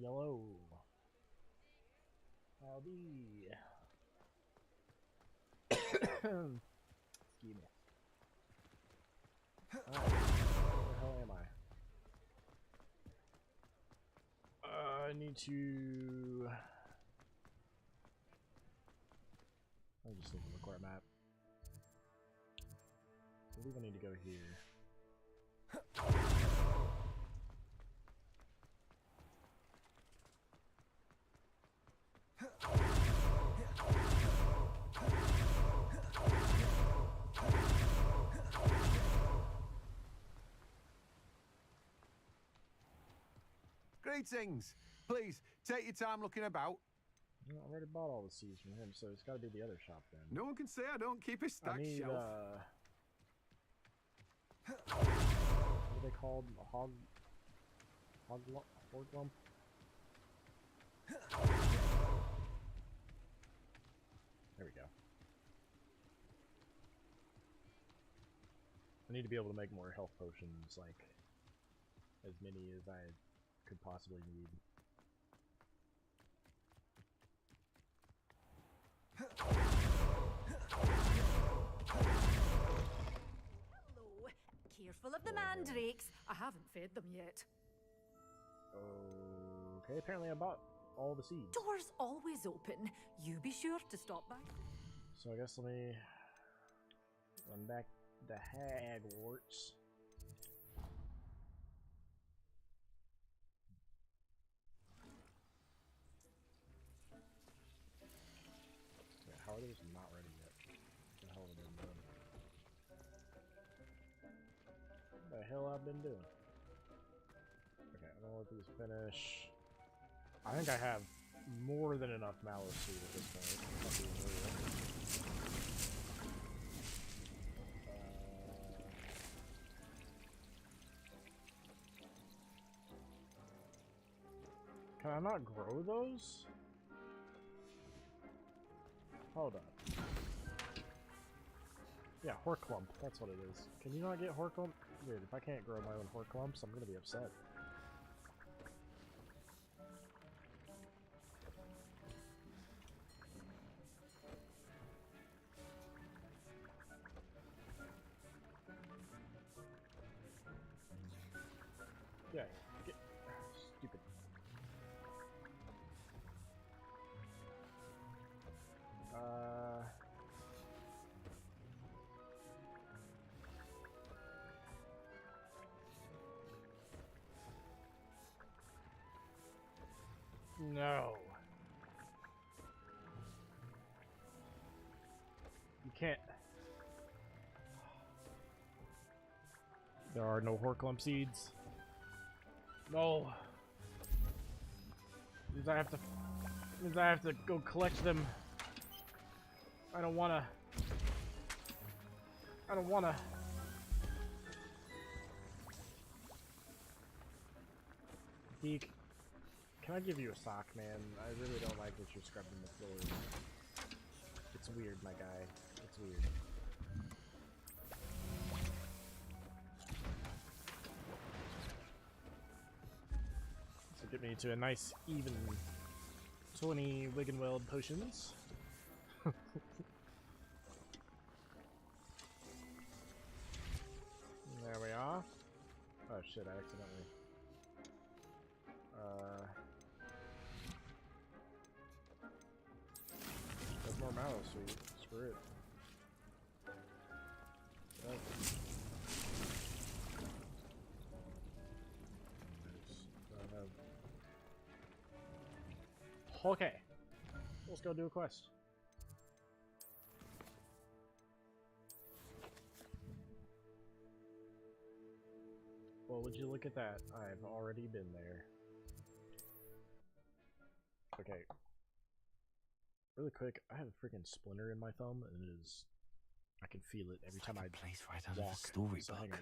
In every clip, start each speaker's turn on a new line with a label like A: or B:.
A: Yellow. Howdy. Excuse me. Alright, where the hell am I? I need to... I'm just looking at the court map. I believe I need to go here.
B: Greetings. Please, take your time looking about.
A: I already bought all the seeds from him, so it's got to be the other shop then.
B: No one can say I don't keep a stacked
A: I need,
B: shelf.
A: what are they called? Hog lump? There we go. I need to be able to make more health potions, like as many as I could possibly need.
C: Hello. Careful of the mandrakes. I haven't fed them yet.
A: Okay, apparently I bought all the seeds.
C: Doors always open. You be sure to stop by.
A: So I guess let me run back to Hogwarts. Yeah, how are those not ready yet? What the hell have I been doing? What the hell I've been doing? Okay, I'm gonna let these finish. I think I have more than enough mallow seed at this point. if I'm being real. Can I not grow those? Hold up. Yeah, Horklump, that's what it is. Can you not get Horklump? Dude, if I can't grow my own Horklumps, I'm gonna be upset. Yeah, get... Stupid. No. You can't. There are no Horklump seeds. No. Means I have to go collect them. I don't wanna. Deke, can I give you a sock, man? I really don't like that you're scrubbing the floor. It's weird, my guy. It's weird. So get me to a nice, even 20 Wiggenweld potions. There we are. Oh shit, I accidentally... There's more mallow seed. Screw it. Okay. Let's go do a quest. Well, would you look at that? I've already been there. Okay. Really quick, I have a freaking splinter in my thumb, and it is... I can feel it every time I
D: place right out of
A: walk.
D: a storybook.
A: So hang on.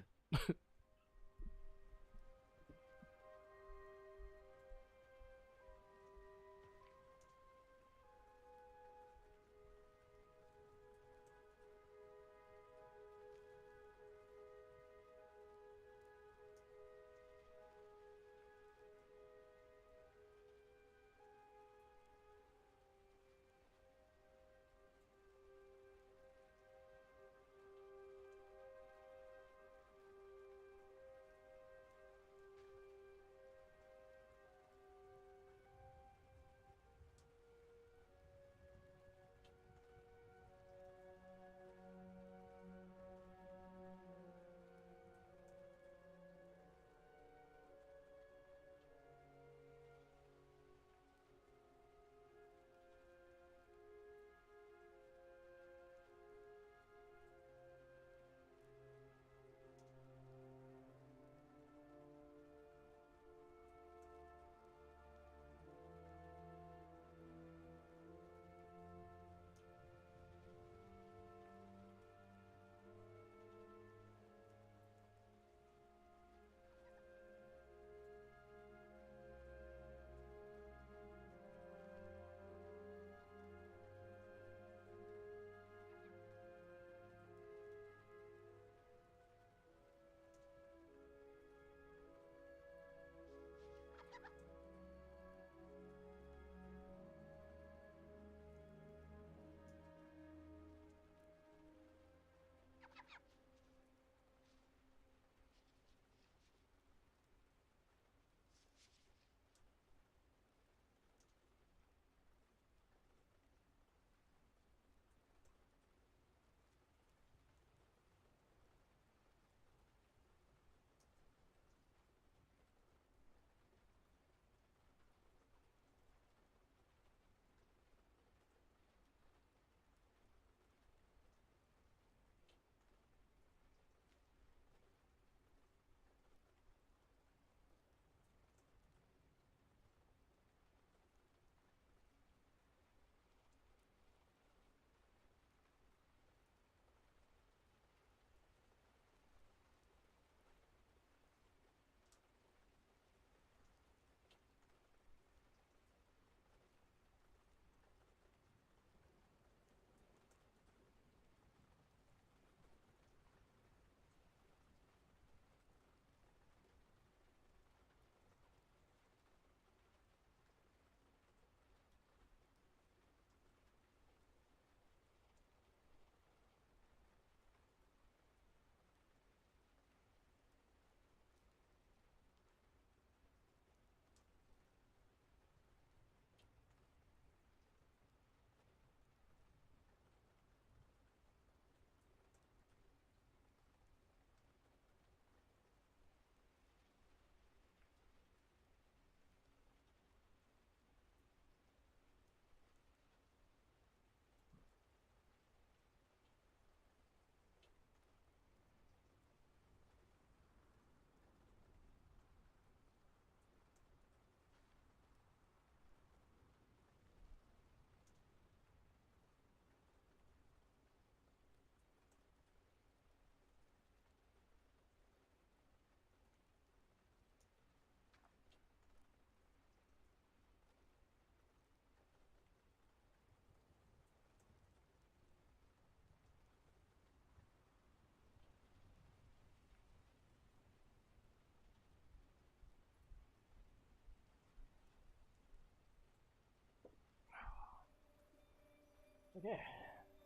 A: Okay.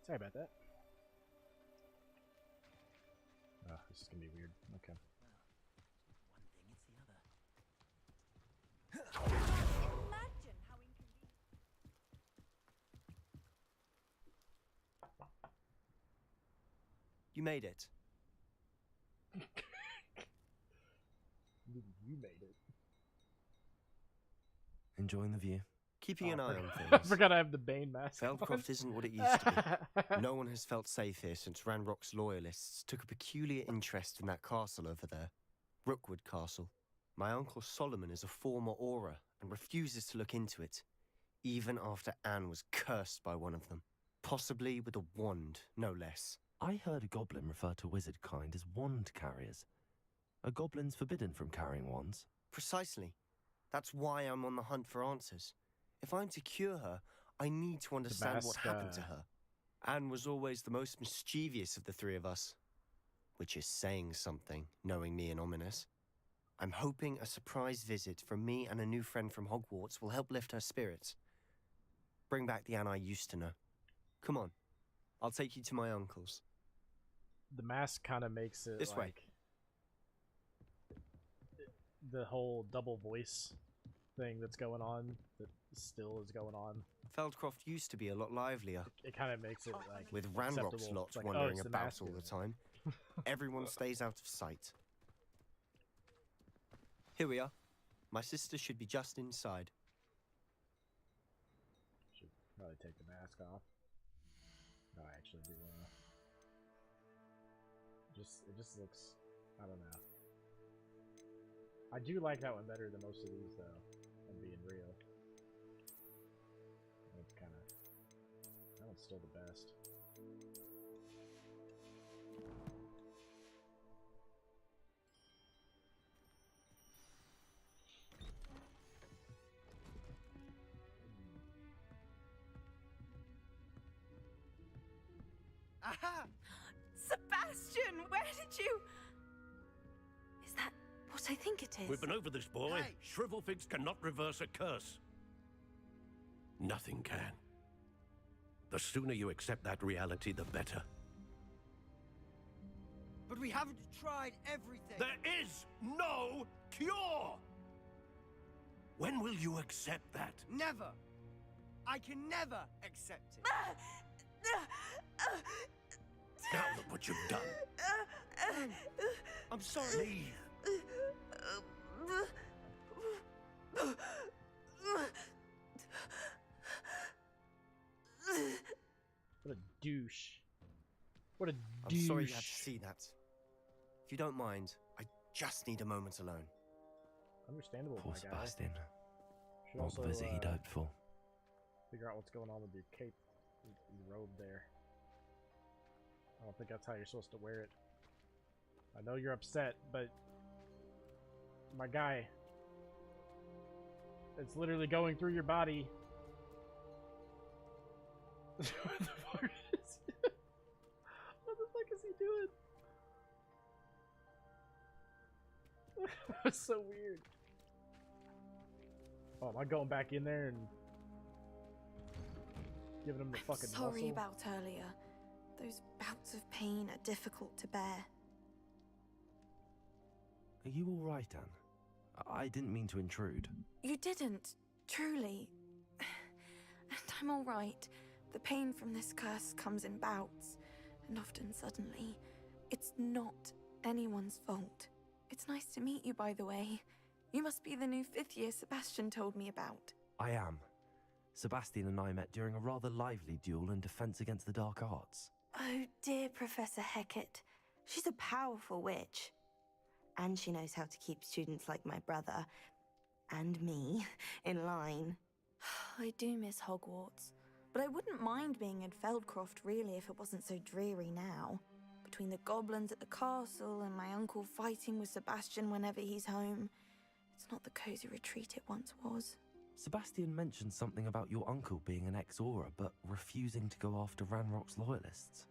A: Sorry about that. Oh, this is gonna be weird. Okay.
C: Imagine how inconvenient.
D: You made it.
A: You made it.
E: Enjoying the view?
D: Keeping an eye on
A: I
D: things.
A: forgot I have the Bane mask.
D: Feldcroft isn't what it used to be. No one has felt safe here since Ranrock's loyalists took a peculiar interest in that castle over there. Rookwood Castle. My uncle Solomon is a former Auror and refuses to look into it, even after Anne was cursed by one of them. Possibly with a wand, no less.
E: I heard a goblin refer to wizard kind as wand carriers. Are goblins forbidden from carrying wands?
D: Precisely. That's why I'm on the hunt for answers. If I'm to cure her, I need to understand what happened to her. Anne was always the most mischievous of the three of us. Which is saying something, knowing me and Ominous. I'm hoping a surprise visit from me and a new friend from Hogwarts will help lift her spirits. Bring back the Anne I used to know. Come on. I'll take you to my uncle's.
A: The mask kind of makes it
D: This way.
A: like the whole double voice thing that's going on, that still is going on.
D: Feldcroft used to be a lot livelier.
A: It kind of makes it like
D: With Ranrock's
A: acceptable.
D: lot
A: It's like,
D: wandering
A: it's the
D: about
A: mask
D: all
A: doing
D: the
A: it.
D: time. Everyone stays out of sight. Here we are. My sister should be just inside.
A: Should probably take the mask off. No, I actually do wanna. It just looks, I don't know. I do like that one better than most of these though, I'm being real. It's kind of, that one's still the best.
B: Aha!
C: Sebastian, where did you... Is that what I think it is?
F: We've been over this, boy.
B: Hey.
F: Shrivelfigs cannot reverse a curse. Nothing can. The sooner you accept that reality, the better.
G: But we haven't tried everything.
F: There is no cure! When will you accept that?
G: Never. I can never accept it.
F: Now look what you've done.
G: I'm sorry.
F: Leave.
A: What a douche. What a
D: I'm
A: douche.
D: sorry you had to see that. If you don't mind, I just need a moment alone.
A: Understandable,
E: Poor
A: my guy.
E: Sebastian.
A: Should
E: Not
A: also
E: the visit he'd hoped for.
A: figure out what's going on with your cape, your robe there. I don't think that's how you're supposed to wear it. I know you're upset, but my guy, it's literally going through your body. What the fuck is what the fuck is he doing? That's so weird. Oh, am I going back in there and giving him the
H: I'm
A: fucking
H: sorry
A: muscle?
H: about earlier. Those bouts of pain are difficult to bear.
E: Are you alright, Anne? I didn't mean to intrude.
H: You didn't, truly. And I'm alright. The pain from this curse comes in bouts, and often suddenly. It's not anyone's fault. It's nice to meet you, by the way. You must be the new 5th year Sebastian told me about.
E: I am. Sebastian and I met during a rather lively duel in defense against the dark arts.
H: Oh, dear Professor Hecat. She's a powerful witch. And she knows how to keep students like my brother, and me, in line. I do miss Hogwarts, but I wouldn't mind being in Feldcroft, really, if it wasn't so dreary now. Between the goblins at the castle and my uncle fighting with Sebastian whenever he's home, it's not the cozy retreat it once was.
E: Sebastian mentioned something about your uncle being an ex-Auror, but refusing to go after Ranrock's loyalists.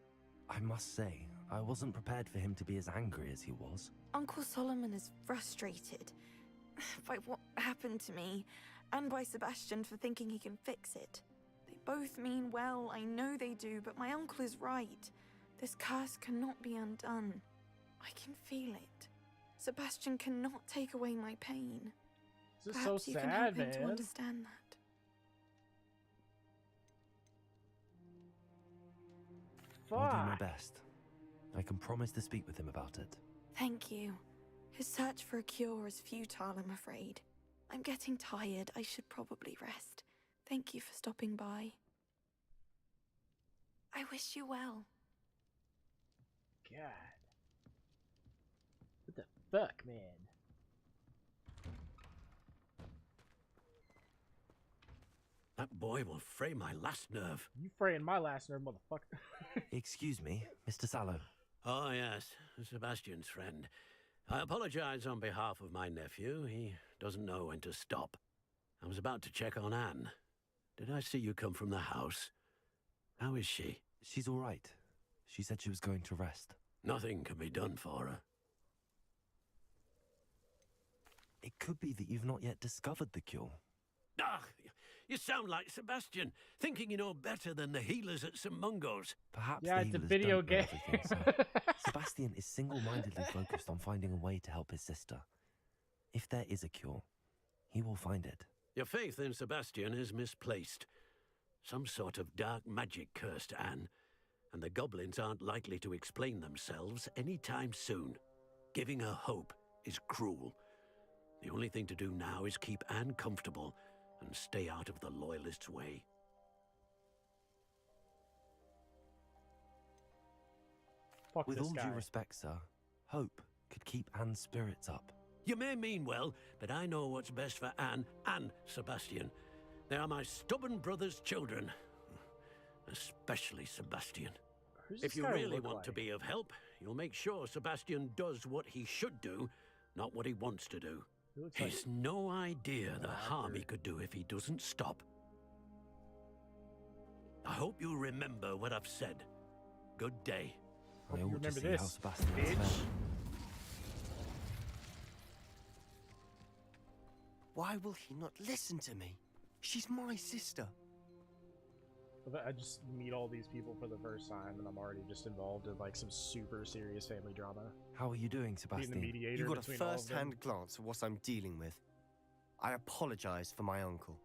E: I must say, I wasn't prepared for him to be as angry as he was.
H: Uncle Solomon is frustrated by what happened to me, and by Sebastian for thinking he can fix it. They both mean well, I know they do, but my uncle is right. This curse cannot be undone. I can feel it. Sebastian cannot take away my pain.
A: This is
H: Perhaps
A: so
H: you can help
A: sad,
H: him to
A: man.
H: understand that.
E: I'll do my
A: Fuck.
E: best. I can promise to speak with him about it.
H: Thank you. His search for a cure is futile, I'm afraid. I'm getting tired. I should probably rest. Thank you for stopping by. I wish you well.
A: God. What the fuck, man?
F: That boy will fray my last nerve.
A: You fraying my last nerve, motherfucker.
E: Excuse me, Mr. Sallow.
F: Oh, yes, Sebastian's friend. I apologize on behalf of my nephew. He doesn't know when to stop. I was about to check on Anne. Did I see you come from the house? How is she?
E: She's all right. She said she was going to rest.
F: Nothing can be done for her.
E: It could be that you've not yet discovered the cure.
F: Ah, you sound like Sebastian, thinking you know better than the healers at St. Mungo's.
E: Perhaps
A: Yeah,
E: the
A: it's a
E: healers
A: video
E: don't know
A: game.
E: everything, sir. Sebastian is single-mindedly focused on finding a way to help his sister. If there is a cure, he will find it.
F: Your faith in Sebastian is misplaced. Some sort of dark magic cursed Anne, and the goblins aren't likely to explain themselves anytime soon. Giving her hope is cruel. The only thing to do now is keep Anne comfortable and stay out of the Loyalists' way.
A: Fuck
E: With
A: this
E: all
A: guy.
E: due respect, sir, hope could keep Anne's spirits up.
F: You may mean well, but I know what's best for Anne and Sebastian. They are my stubborn brother's children. Especially Sebastian.
A: Who's
F: If
A: this
F: you
A: guy
F: really
A: look
F: want
A: like?
F: to be of help, you'll make sure Sebastian does what he should do, not what he wants to do.
A: He looks like
F: He's no idea the
A: an
F: harm he
A: actor.
F: could do if he doesn't stop. I hope you remember what I've said. Good day.
A: Hope
E: I
A: you
E: ought to
A: remember
E: see how
A: this,
E: Sebastian is
A: bitch.
E: faring.
D: Why will he not listen to me? She's my sister.
A: I just meet all these people for the first time, and I'm already just involved in like some super serious family drama.
E: How are you doing,
A: Being the
E: Sebastian?
A: mediator
D: You got a
A: between all of them.
D: first-hand glance at what I'm dealing with. I apologize for my uncle.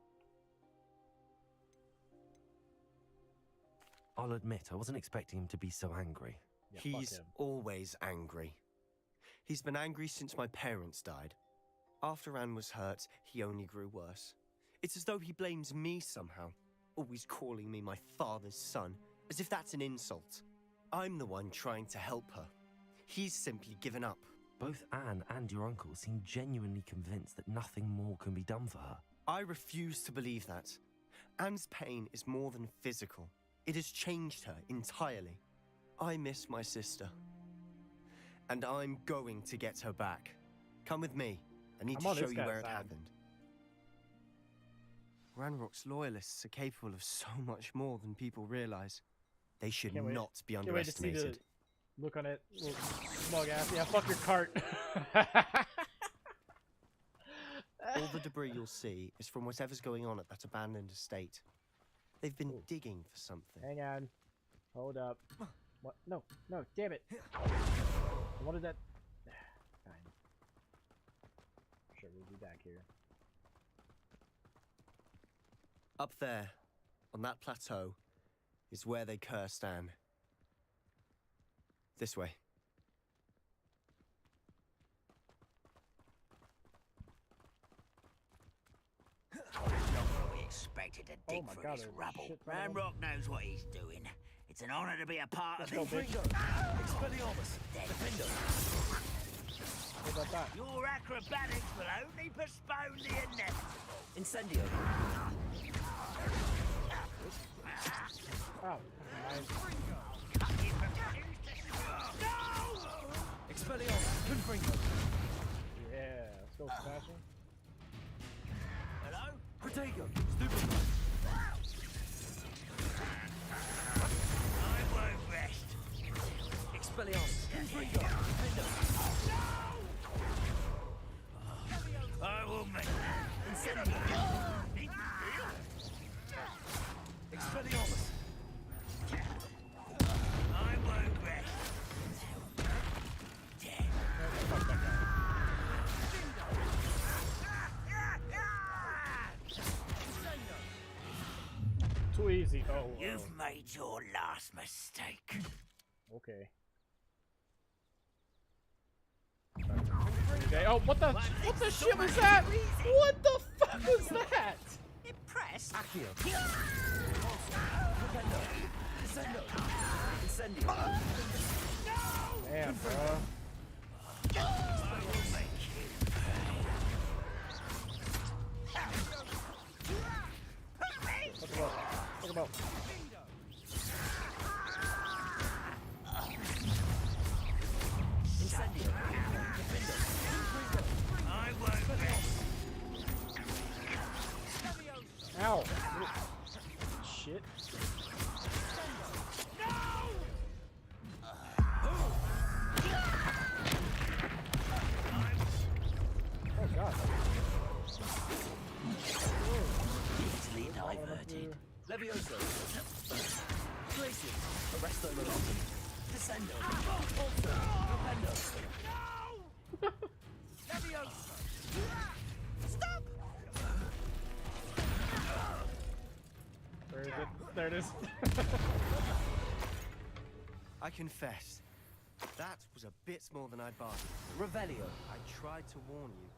E: I'll admit, I wasn't expecting him to be so angry.
A: Yeah, fuck
D: He's
A: him.
D: always angry. He's been angry since my parents died. After Anne was hurt, he only grew worse. It's as though he blames me somehow, always calling me my father's son, as if that's an insult. I'm the one trying to help her. He's simply given up.
E: Both Anne and your uncle seem genuinely convinced that nothing more can be done for her.
D: I refuse to believe that. Anne's pain is more than physical. It has changed her entirely. I miss my sister. And I'm going to get her back. Come with me. I need
A: I'm
D: to
A: on
D: show
A: this
D: you
A: guy's
D: where it
A: side.
D: happened. Ranrock's loyalists are capable of so much more than people realize. They should
A: Can't wait-
D: not be
A: Can't wait to see the
D: underestimated.
A: look on it. Little smug ass. Yeah, fuck your cart.
D: All the debris you'll see is from whatever's going on at that abandoned estate. They've been
A: Ooh.
D: digging for something.
A: Hang on. Hold up. What? No, no, damn it. What is that? Fine. Sure, we'll be back here.
D: Up there, on that plateau, is where they cursed Anne. This way.
I: Not what we expected to dig
A: my
I: through
A: God,
I: this
A: there's
I: rubble.
A: shit ton of them.
I: Ramrock knows what he's doing. It's an honor to be a part
A: Let's
I: of
A: go,
I: it.
A: bitch.
E: Expelliarmus!
I: Defender.
A: What about that?
I: Your acrobatics will only postpone the inevitable.
E: Incendio!
A: Oh,
E: Expelliarmus! Confringo!
A: yeah. Let's go, Sebastian.
I: Hello?
E: Protego! Stupefy!
I: I won't rest.
E: Expelliarmus! Confringo!
I: I will make
E: Incendio!
A: easy. Oh,
I: You've made your last mistake.
A: okay. Okay. Oh, what the shit was that? What the fuck was that?
I: Impressed?
A: Damn, bro. Look him up.
I: I won't miss.
A: Ow. Shit. Oh god.
I: Easily diverted.
G: Levioso. Glacier. Arresto Momentum. Descendo. Also. Propendo. No! Levioso. Stop!
A: Where is it? There it is.
D: I confess, that was a bit more than I'd bargained for.
G: Revelio.
D: I tried to warn you.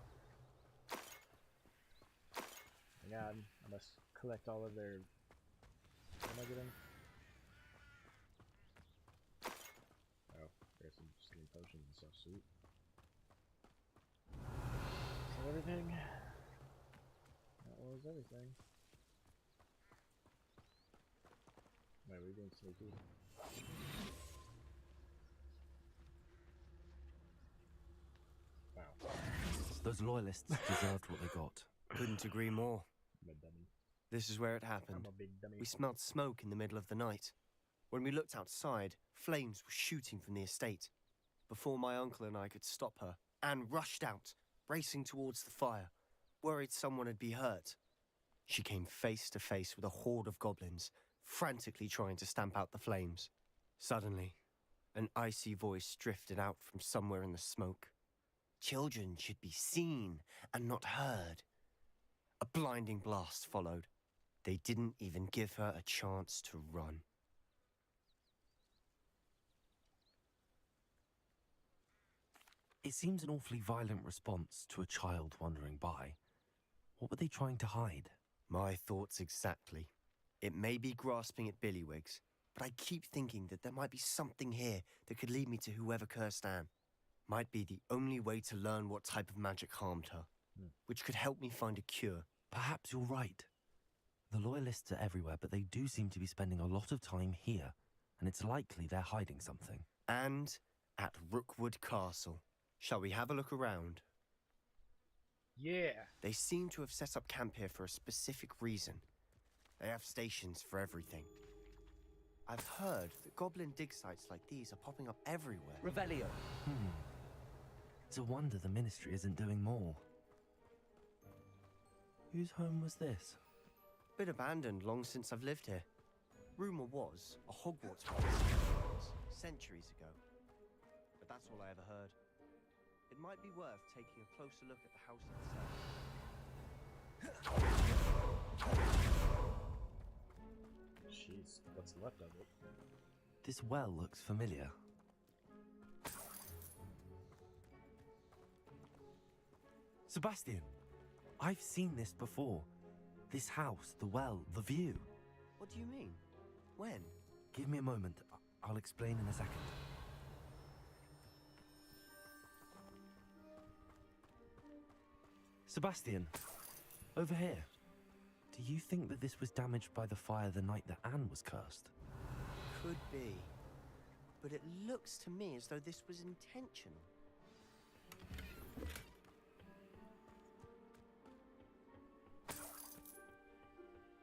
A: Hang on, I must collect all of their... What am I getting? Oh, there's some skinny potions and stuff, sweet. Is that everything? That was everything. Wait, we're being sneaky. Wow.
E: Those loyalists deserved what they got.
D: Couldn't agree more.
A: I'm a dummy.
D: This is where it happened.
A: I'm a big dummy.
D: We smelled smoke in the middle of the night. When we looked outside, flames were shooting from the estate. Before my uncle and I could stop her, Anne rushed out, racing towards the fire, worried someone had been hurt. She came face to face with a horde of goblins, frantically trying to stamp out the flames. Suddenly, an icy voice drifted out from somewhere in the smoke. Children should be seen and not heard. A blinding blast followed. They didn't even give her a chance to run.
E: It seems an awfully violent response to a child wandering by. What were they trying to hide?
D: My thoughts exactly. It may be grasping at Billywigs, but I keep thinking that there might be something here that could lead me to whoever cursed Anne. Might be the only way to learn what type of magic harmed her, which could help me find a cure.
E: Perhaps you're right. The loyalists are everywhere, but they do seem to be spending a lot of time here, and it's likely they're hiding something.
D: And at Rookwood Castle. Shall we have a look around?
A: Yeah.
D: They seem to have set up camp here for a specific reason. They have stations for everything. I've heard that goblin dig sites like these are popping up everywhere.
G: Revelio.
E: It's a wonder the Ministry isn't doing more. Whose home was this?
D: Been abandoned long since I've lived here. Rumour was a Hogwarts place centuries ago. But that's all I ever heard. It might be worth taking a closer look at the house itself.
A: Jeez, what's left of it?
E: This well looks familiar. Sebastian, I've seen this before. This house, the well, the view.
D: What do you mean? When?
E: Give me a moment. I'll explain in a second. Sebastian, over here. Do you think that this was damaged by the fire the night that Anne was cursed?
D: Could be. But it looks to me as though this was intentional.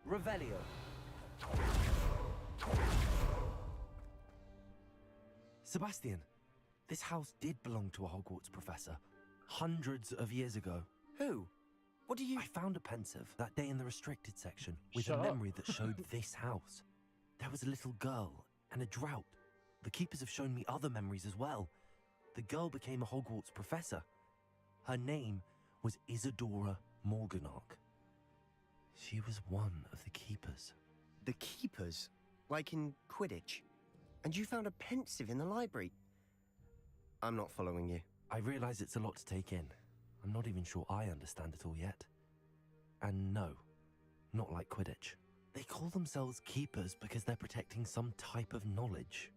G: Revelio.
E: Sebastian, this house did belong to a Hogwarts professor, hundreds of years ago.
D: Who? What do you...
E: I found a pensive that day in the restricted section with
A: Shut
E: a
A: up.
E: memory that showed this house. There was a little girl and a drought. The keepers have shown me other memories as well. The girl became a Hogwarts professor. Her name was Isadora Morganach. She was one of the keepers.
D: The keepers, like in Quidditch. And you found a pensive in the library. I'm not following you.
E: I realize it's a lot to take in. I'm not even sure I understand it all yet. And no, not like Quidditch. They call themselves keepers because they're protecting some type of knowledge.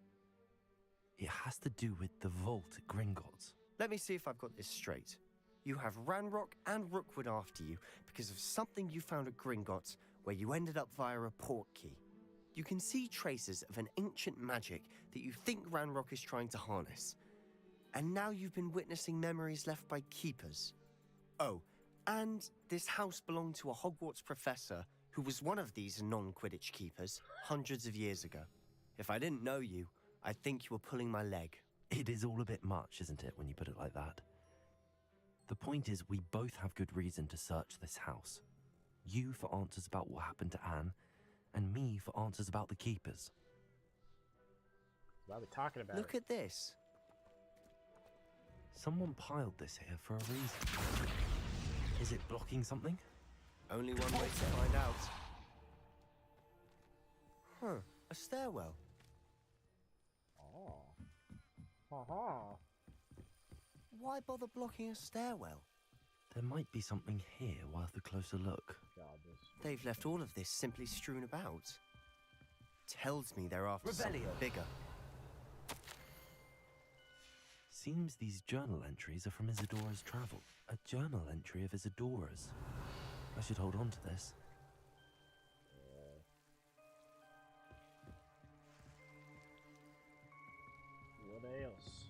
E: It has to do with the vault at Gringotts.
D: Let me see if I've got this straight. You have Ranrock and Rookwood after you because of something you found at Gringotts where you ended up via a portkey. You can see traces of an ancient magic that you think Ranrock is trying to harness. And now you've been witnessing memories left by keepers. Oh, and this house belonged to a Hogwarts professor who was one of these non-Quidditch keepers hundreds of years ago. If I didn't know you, I'd think you were pulling my leg.
E: It is all a bit much, isn't it, when you put it like that? The point is, we both have good reason to search this house. You for answers about what happened to Anne, and me for answers about the keepers.
A: Why are we talking about
D: Look
A: it?
D: at this.
E: Someone piled this here for a reason. Is it blocking something?
D: Only one way to find out. Huh, a stairwell.
A: Oh. Ha-ha.
D: Why bother blocking a stairwell?
E: There might be something here worth a closer look.
A: God, this.
D: They've left all of this simply strewn about. Tells me they're after something bigger.
E: Seems these journal entries are from Isadora's travel. A journal entry of Isadora's. I should hold on to this.
A: What else?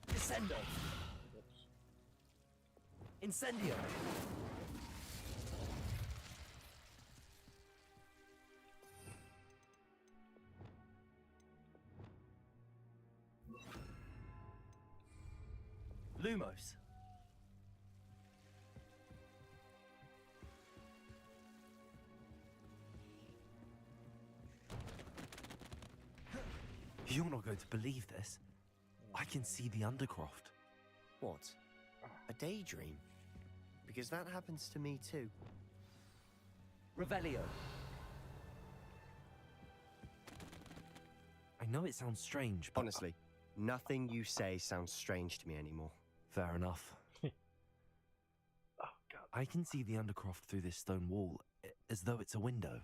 G: Descendo.
A: Oops.
G: Incendio. Lumos.
E: You're not going to believe this. I can see the Undercroft.
D: What? A daydream? Because that happens to me too.
G: Revelio.
E: I know it sounds strange, but...
D: Honestly, nothing you say sounds strange to me anymore.
E: Fair enough.
A: Oh, God.
E: I can see the Undercroft through this stone wall, as though it's a window.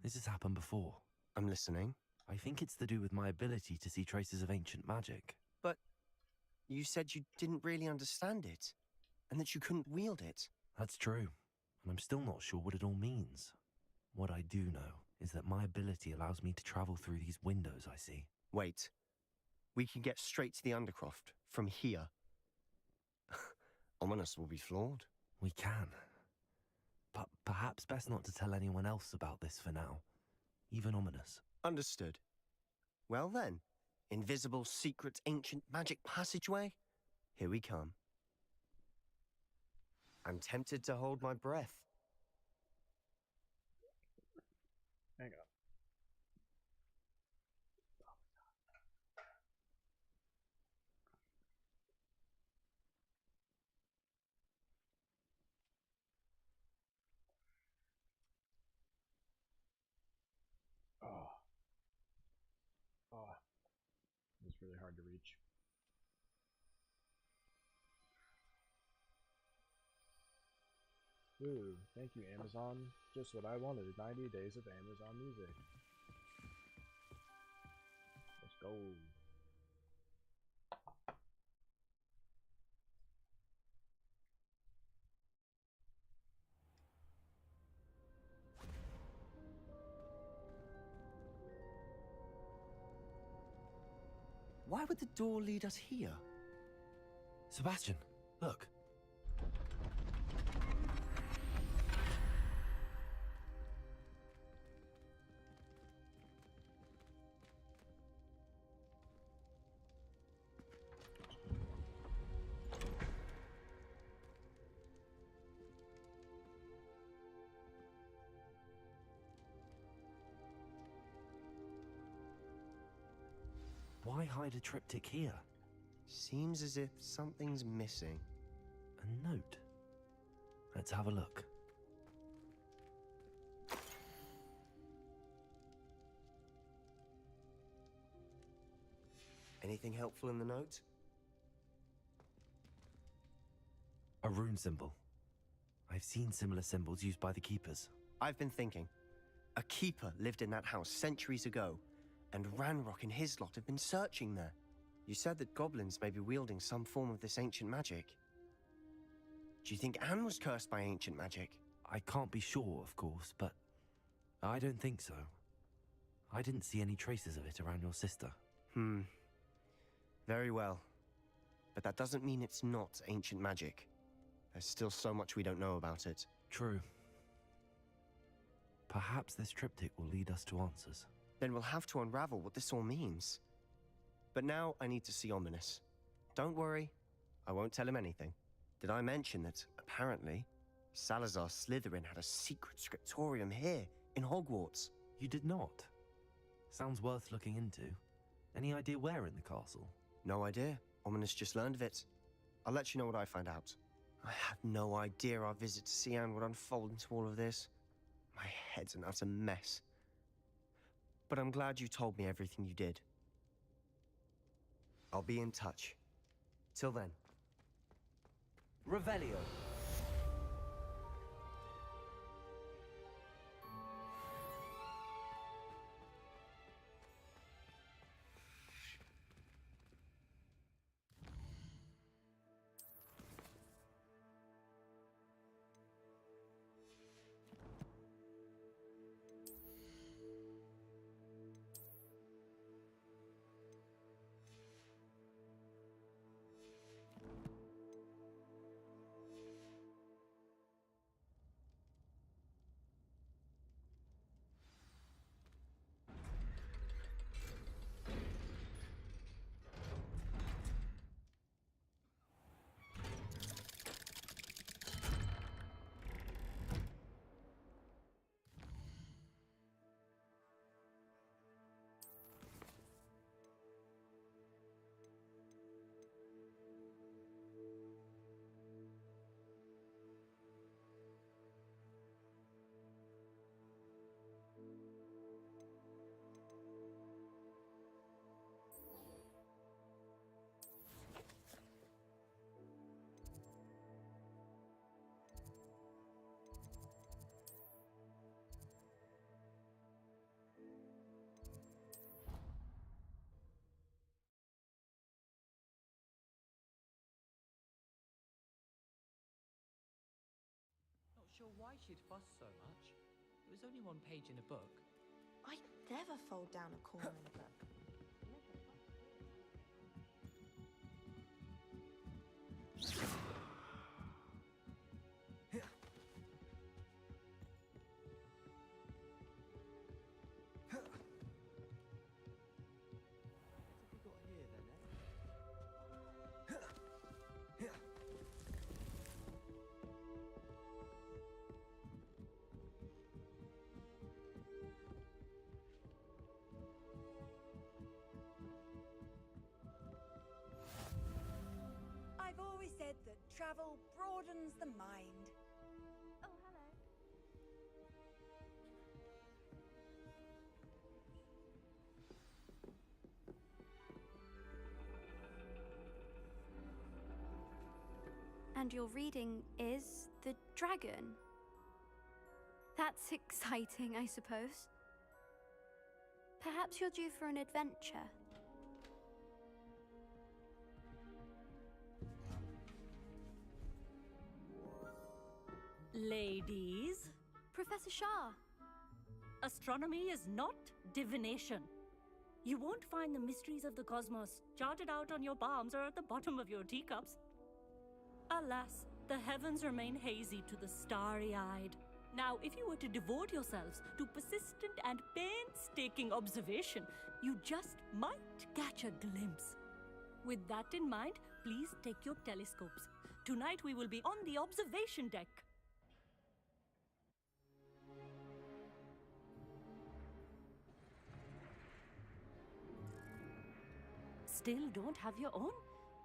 E: This has happened before.
D: I'm listening.
E: I think it's to do with my ability to see traces of ancient magic.
D: But you said you didn't really understand it, and that you couldn't wield it.
E: That's true, and I'm still not sure what it all means. What I do know is that my ability allows me to travel through these windows I see.
D: Wait. We can get straight to the Undercroft from here. Ominous will be floored.
E: We can. But perhaps best not to tell anyone else about this for now. Even Ominous.
D: Understood. Well then, invisible, secret, ancient magic passageway? Here we come. I'm tempted to hold my breath.
A: Hang on. Oh. Oh. It's really hard to reach. Ooh, thank you, Amazon. Just what I wanted. 90 days of Amazon music. Let's go.
D: Why would the door lead us here?
E: Sebastian, look. Why hide a triptych here?
D: Seems as if something's missing.
E: A note. Let's have a look.
D: Anything helpful in the note?
E: A rune symbol. I've seen similar symbols used by the keepers.
D: I've been thinking. A keeper lived in that house centuries ago, and Ranrock and his lot have been searching there. You said that goblins may be wielding some form of this ancient magic. Do you think Anne was cursed by ancient magic?
E: I can't be sure, of course, but I don't think so. I didn't see any traces of it around your sister.
D: Very well. But that doesn't mean it's not ancient magic. There's still so much we don't know about it.
E: True. Perhaps this triptych will lead us to answers.
D: Then we'll have to unravel what this all means. But now I need to see Ominous. Don't worry, I won't tell him anything. Did I mention that, apparently, Salazar Slytherin had a secret scriptorium here, in Hogwarts?
E: You did not? Sounds worth looking into. Any idea where in the castle?
D: No idea. Ominous just learned of it. I'll let you know what I find out. I had no idea our visit to Cian would unfold into all of this. My head's an utter mess. But I'm glad you told me everything you did. I'll be in touch. Till then.
G: Revelio.
J: Sure why she'd fuss so much. It was only one page in a book.
H: I'd never fold down a corner in a book.
J: What have we got here then, eh?
C: I've always said that travel broadens the mind.
H: Oh, hello.
K: And your reading is the dragon. That's exciting, I suppose. Perhaps you're due for an adventure.
L: Ladies,
K: Professor Shah.
L: astronomy is not divination. You won't find the mysteries of the cosmos charted out on your palms or at the bottom of your teacups. Alas, the heavens remain hazy to the starry-eyed. Now, if you were to devote yourselves to persistent and painstaking observation, you just might catch a glimpse. With that in mind, please take your telescopes. Tonight we will be on the observation deck. Still don't have your own?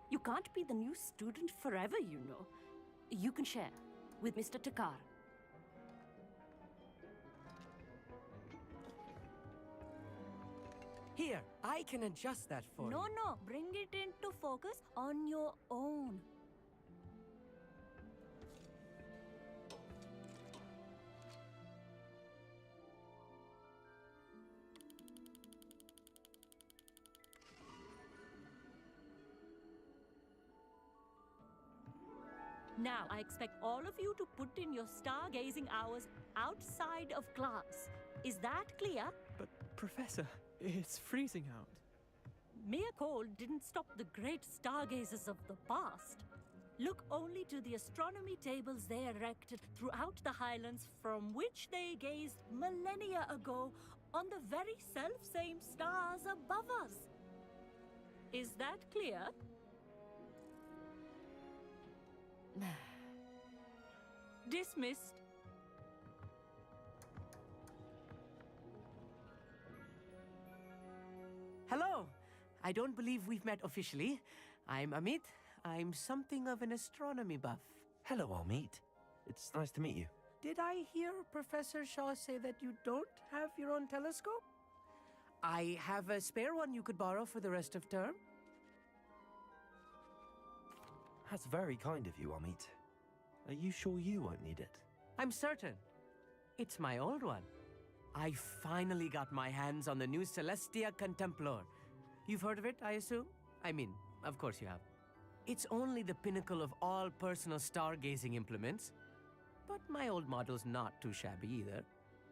L: You can't be the new student forever, you know. You can share with Mr. Takar.
M: Here, I can adjust that for you.
L: No, bring it into focus on your own. Now, I expect all of you to put in your stargazing hours outside of class. Is that clear?
J: But, Professor, it's freezing out.
L: Mere cold didn't stop the great stargazers of the past. Look only to the astronomy tables they erected throughout the Highlands from which they gazed millennia ago on the very self-same stars above us. Is that clear? Dismissed.
M: Hello. I don't believe we've met officially. I'm Amit. I'm something of an astronomy buff.
E: Hello, Amit. It's nice to meet you.
M: Did I hear Professor Shaw say that you don't have your own telescope? I have a spare one you could borrow for the rest of term.
E: That's very kind of you, Amit. Are you sure you won't need it?
M: I'm certain. It's my old one. I finally got my hands on the new Celestia Contemplor. You've heard of it, I assume? I mean, of course you have. It's only the pinnacle of all personal stargazing implements. But my old model's not too shabby either.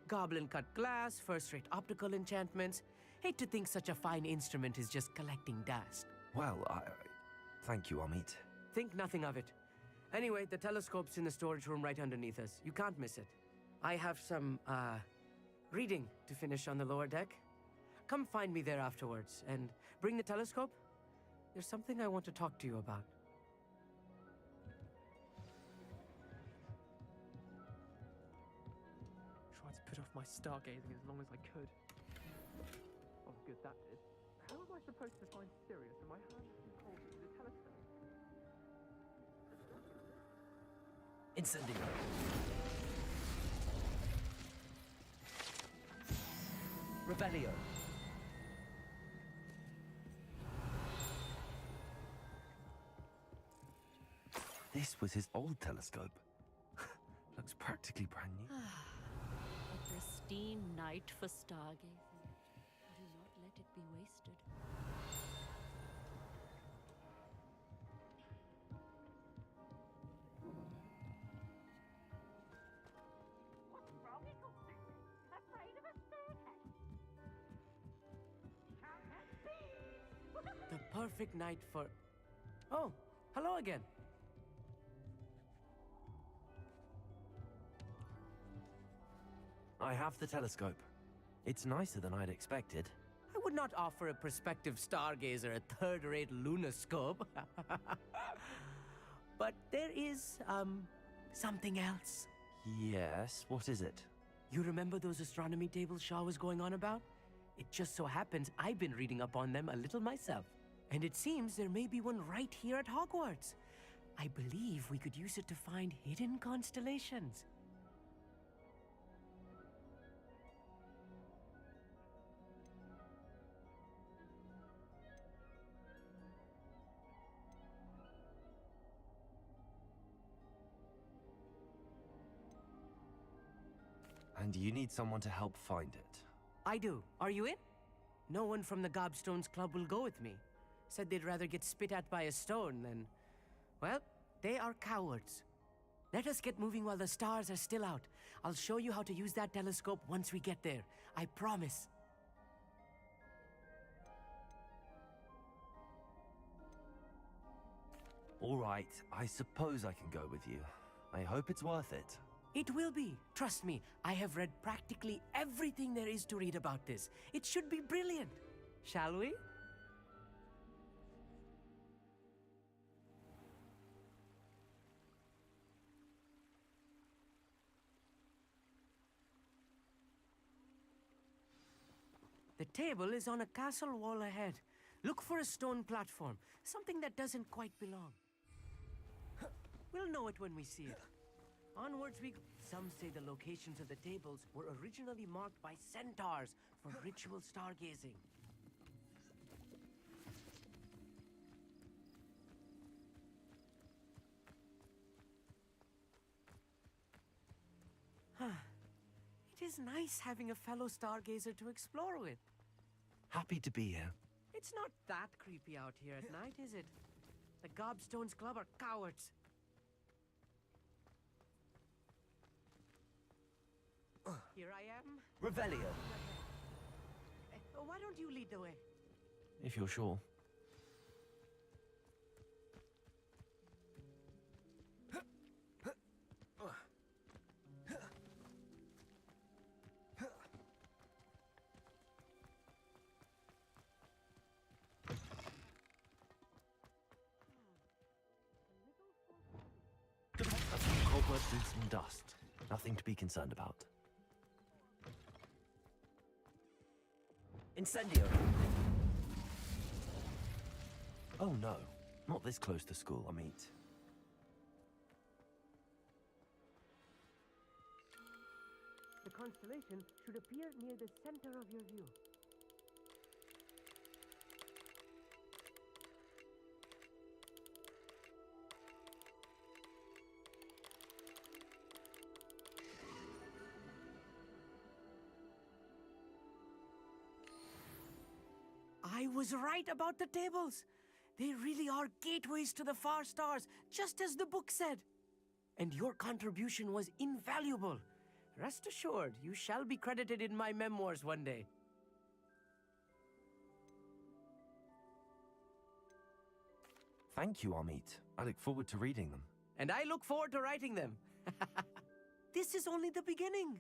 M: Goblin-cut glass, first-rate optical enchantments. Hate to think such a fine instrument is just collecting dust.
E: Well, thank you, Amit.
M: Think nothing of it. Anyway, the telescope's in the storage room right underneath us. You can't miss it. I have some, reading to finish on the lower deck. Come find me there afterwards, and bring the telescope. There's something I want to talk to you about.
J: Tried to put off my stargazing as long as I could. Oh, good, that did. How am I supposed to find Sirius when my hands are too cold to use a telescope?
E: Incendio. Rebellio. This was his old telescope. Looks practically brand new.
L: A pristine night for stargazing. Do not let it be wasted.
I: What's wrong, Nicholson? Afraid of a staircase?
M: The perfect night for... Oh, hello again.
E: I have the telescope. It's nicer than I'd expected.
M: I would not offer a prospective stargazer a third-rate lunoscope. But there is, something else.
E: Yes, what is it?
M: You remember those astronomy tables Shaw was going on about? It just so happens I've been reading up on them a little myself. And it seems there may be one right here at Hogwarts. I believe we could use it to find hidden constellations.
E: And you need someone to help find it.
M: I do. Are you in? No one from the Gobstones Club will go with me. Said they'd rather get spit at by a stone than... Well, they are cowards. Let us get moving while the stars are still out. I'll show you how to use that telescope once we get there. I promise.
E: All right, I suppose I can go with you. I hope it's worth it.
M: It will be. Trust me, I have read practically everything there is to read about this. It should be brilliant. Shall we? The table is on a castle wall ahead. Look for a stone platform, something that doesn't quite belong. We'll know it when we see it. Onwards we go. Some say the locations of the tables were originally marked by centaurs for ritual stargazing. is nice having a fellow stargazer to explore with.
E: Happy to be here.
M: It's not that creepy out here at night, is it? The Gobstones Club are cowards. Here I am.
G: Revelio.
M: Why don't you lead the way?
E: If you're sure. A few cobwebs and some dust. Nothing to be concerned about.
G: Incendio.
E: Oh no, not this close to school, I mean.
M: The constellation should appear near the center of your view. I was right about the tables. They really are gateways to the far stars, just as the book said. And your contribution was invaluable. Rest assured, you shall be credited in my memoirs one day.
E: Thank you, Amit. I look forward to reading them.
M: And I look forward to writing them. This is only the beginning.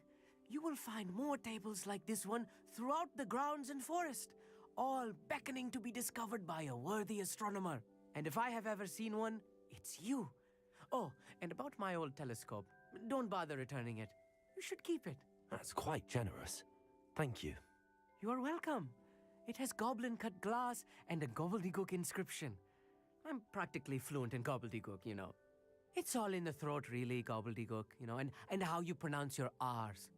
M: You will find more tables like this one throughout the grounds and forest, all beckoning to be discovered by a worthy astronomer. And if I have ever seen one, it's you. Oh, and about my old telescope, don't bother returning it. You should keep it.
E: That's quite generous. Thank you.
M: You are welcome. It has goblin-cut glass and a gobbledygook inscription. I'm practically fluent in gobbledygook, you know. It's all in the throat, really, gobbledygook, you know, and how you pronounce your R's.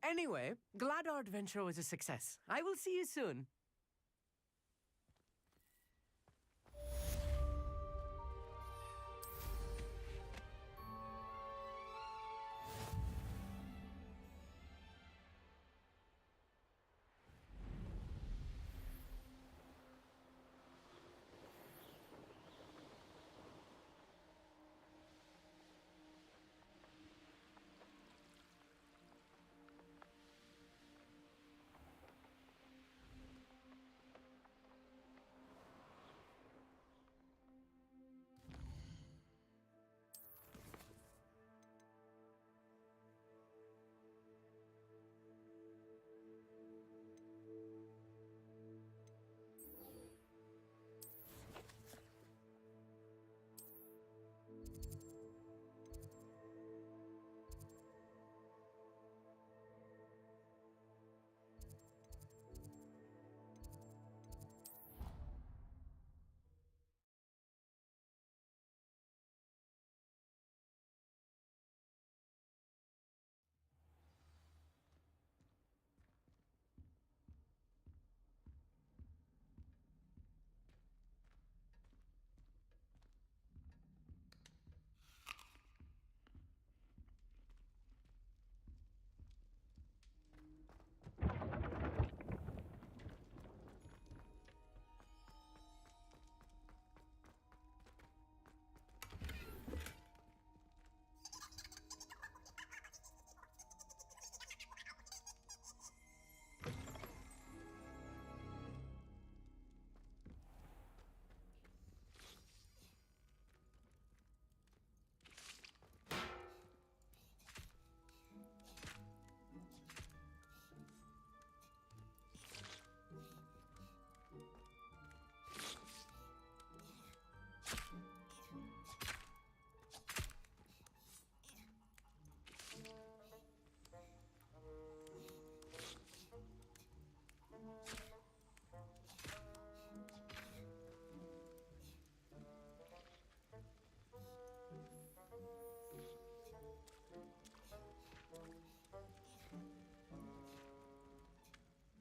M: Anyway, glad our adventure was a success. I will see you soon.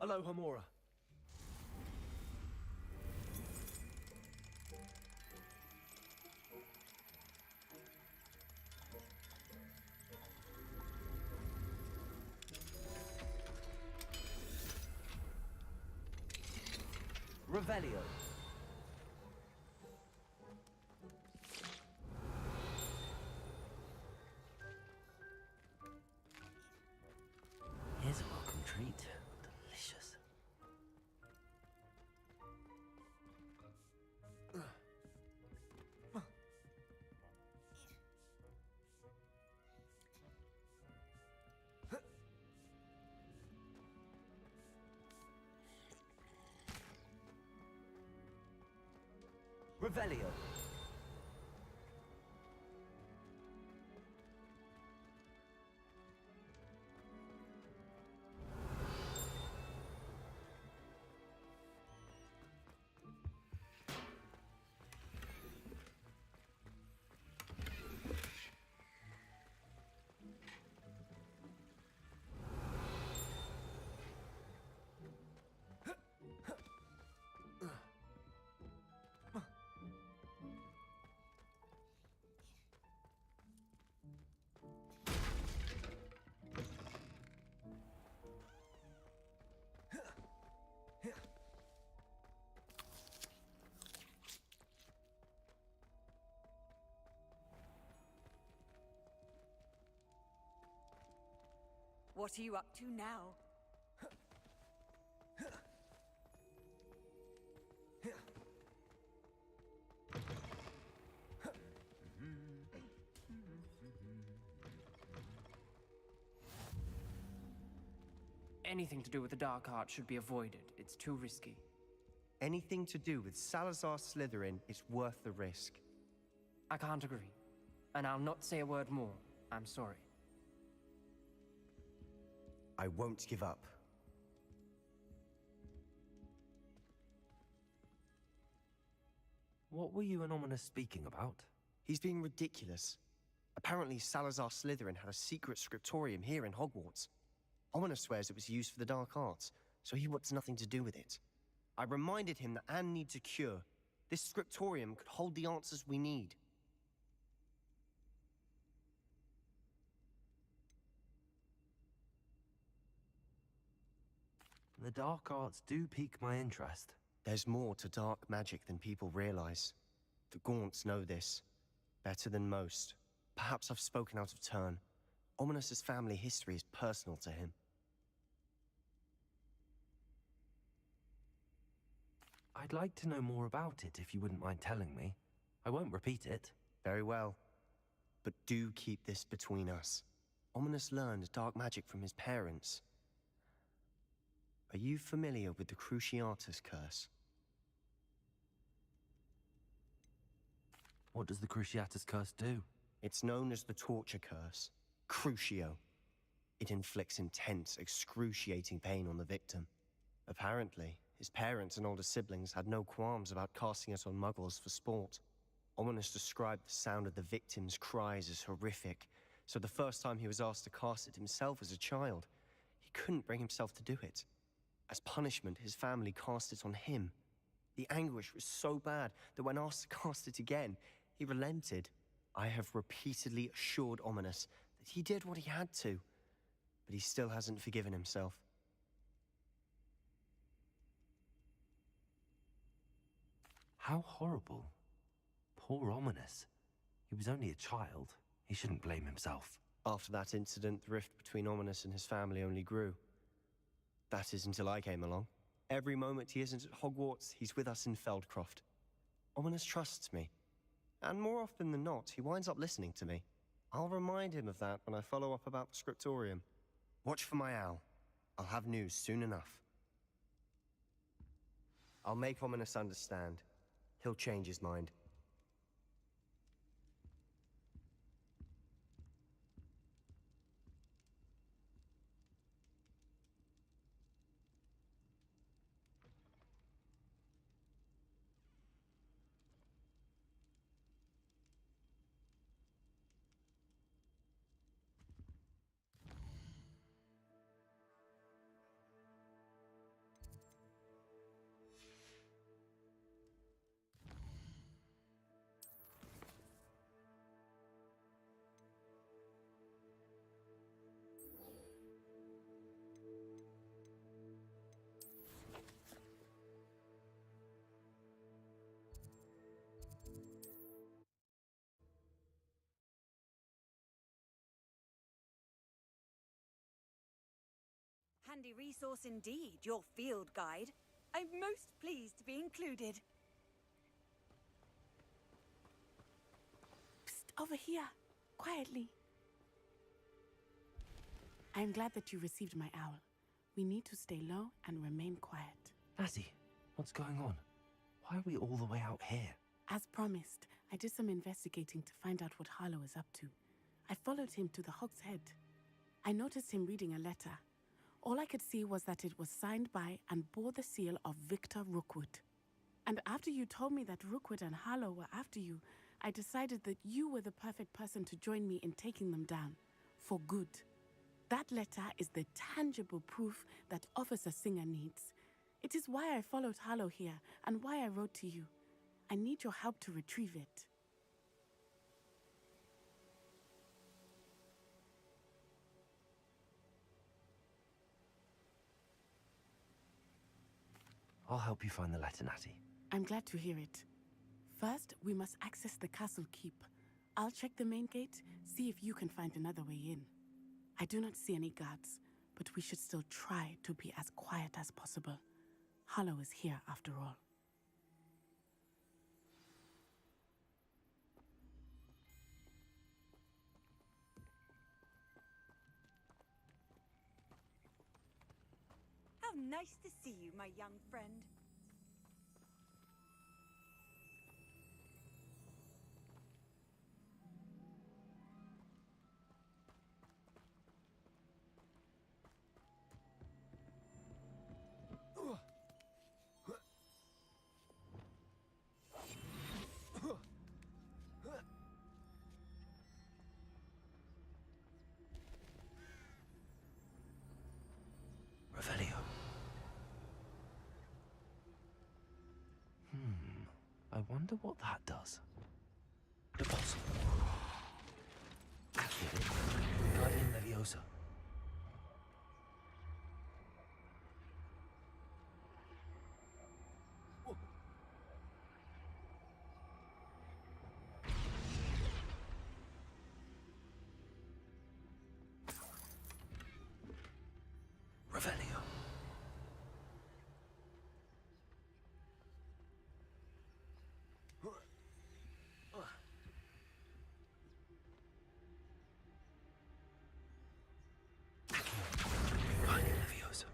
G: Hello, Hamora.
M: Revelio.
E: Here's a welcome treat. Delicious.
M: Revelio.
C: What are you up to now?
J: Anything to do with the dark art should be avoided. It's too risky.
D: Anything to do with Salazar Slytherin is worth the risk.
J: I can't agree. And I'll not say a word more. I'm sorry.
D: I won't give up.
E: What were you and Ominous speaking about?
D: He's being ridiculous. Apparently Salazar Slytherin had a secret scriptorium here in Hogwarts. Ominous swears it was used for the dark arts, so he wants nothing to do with it. I reminded him that Anne needs a cure. This scriptorium could hold the answers we need.
E: The dark arts do pique my interest.
D: There's more to dark magic than people realize. The Gaunts know this. Better than most. Perhaps I've spoken out of turn. Ominous's family history is personal to him.
E: I'd like to know more about it if you wouldn't mind telling me. I won't repeat it.
D: Very well. But do keep this between us. Ominous learned dark magic from his parents. Are you familiar with the Cruciatus curse?
E: What does the Cruciatus curse do?
D: It's known as the torture curse. Crucio. It inflicts intense, excruciating pain on the victim. Apparently, his parents and older siblings had no qualms about casting it on muggles for sport. Ominous described the sound of the victim's cries as horrific, so the first time he was asked to cast it himself as a child, he couldn't bring himself to do it. As punishment, his family cast it on him. The anguish was so bad that when asked to cast it again, he relented. I have repeatedly assured Ominous that he did what he had to, but he still hasn't forgiven himself.
E: How horrible. Poor Ominous. He was only a child. He shouldn't blame himself.
D: After that incident, the rift between Ominous and his family only grew. That is until I came along. Every moment he isn't at Hogwarts, he's with us in Feldcroft. Ominous trusts me. And more often than not, he winds up listening to me. I'll remind him of that when I follow up about the scriptorium. Watch for my owl. I'll have news soon enough. I'll make Ominous understand. He'll change his mind.
N: handy resource indeed, your field guide. I'm most pleased to be included.
O: Psst, over here. Quietly. I am glad that you received my owl. We need to stay low and remain quiet.
E: Natty, what's going on? Why are we all the way out here?
O: As promised, I did some investigating to find out what Harlow is up to. I followed him to the Hog's Head. I noticed him reading a letter. All I could see was that it was signed by and bore the seal of Victor Rookwood. And after you told me that Rookwood and Harlow were after you, I decided that you were the perfect person to join me in taking them down. For good. That letter is the tangible proof that Officer Singer needs. It is why I followed Harlow here and why I wrote to you. I need your help to retrieve it.
E: I'll help you find the letter, Natty.
O: I'm glad to hear it. First, we must access the castle keep. I'll check the main gate, see if you can find another way in. I do not see any guards, but we should still try to be as quiet as possible. Harlow is here after all.
N: How nice to see you, my young friend.
E: Revelio. I wonder what that does. Deposit. Activate. Guardian Leviosa. Revelio. Guardian Leviosa.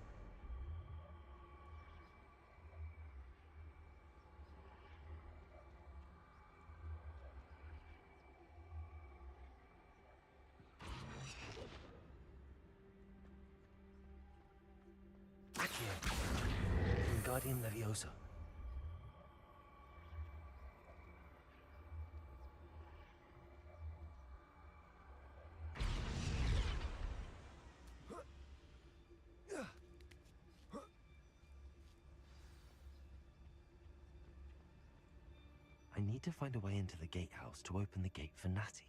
E: Guardian Leviosa. I need to find a way into the gatehouse to open the gate for Natty.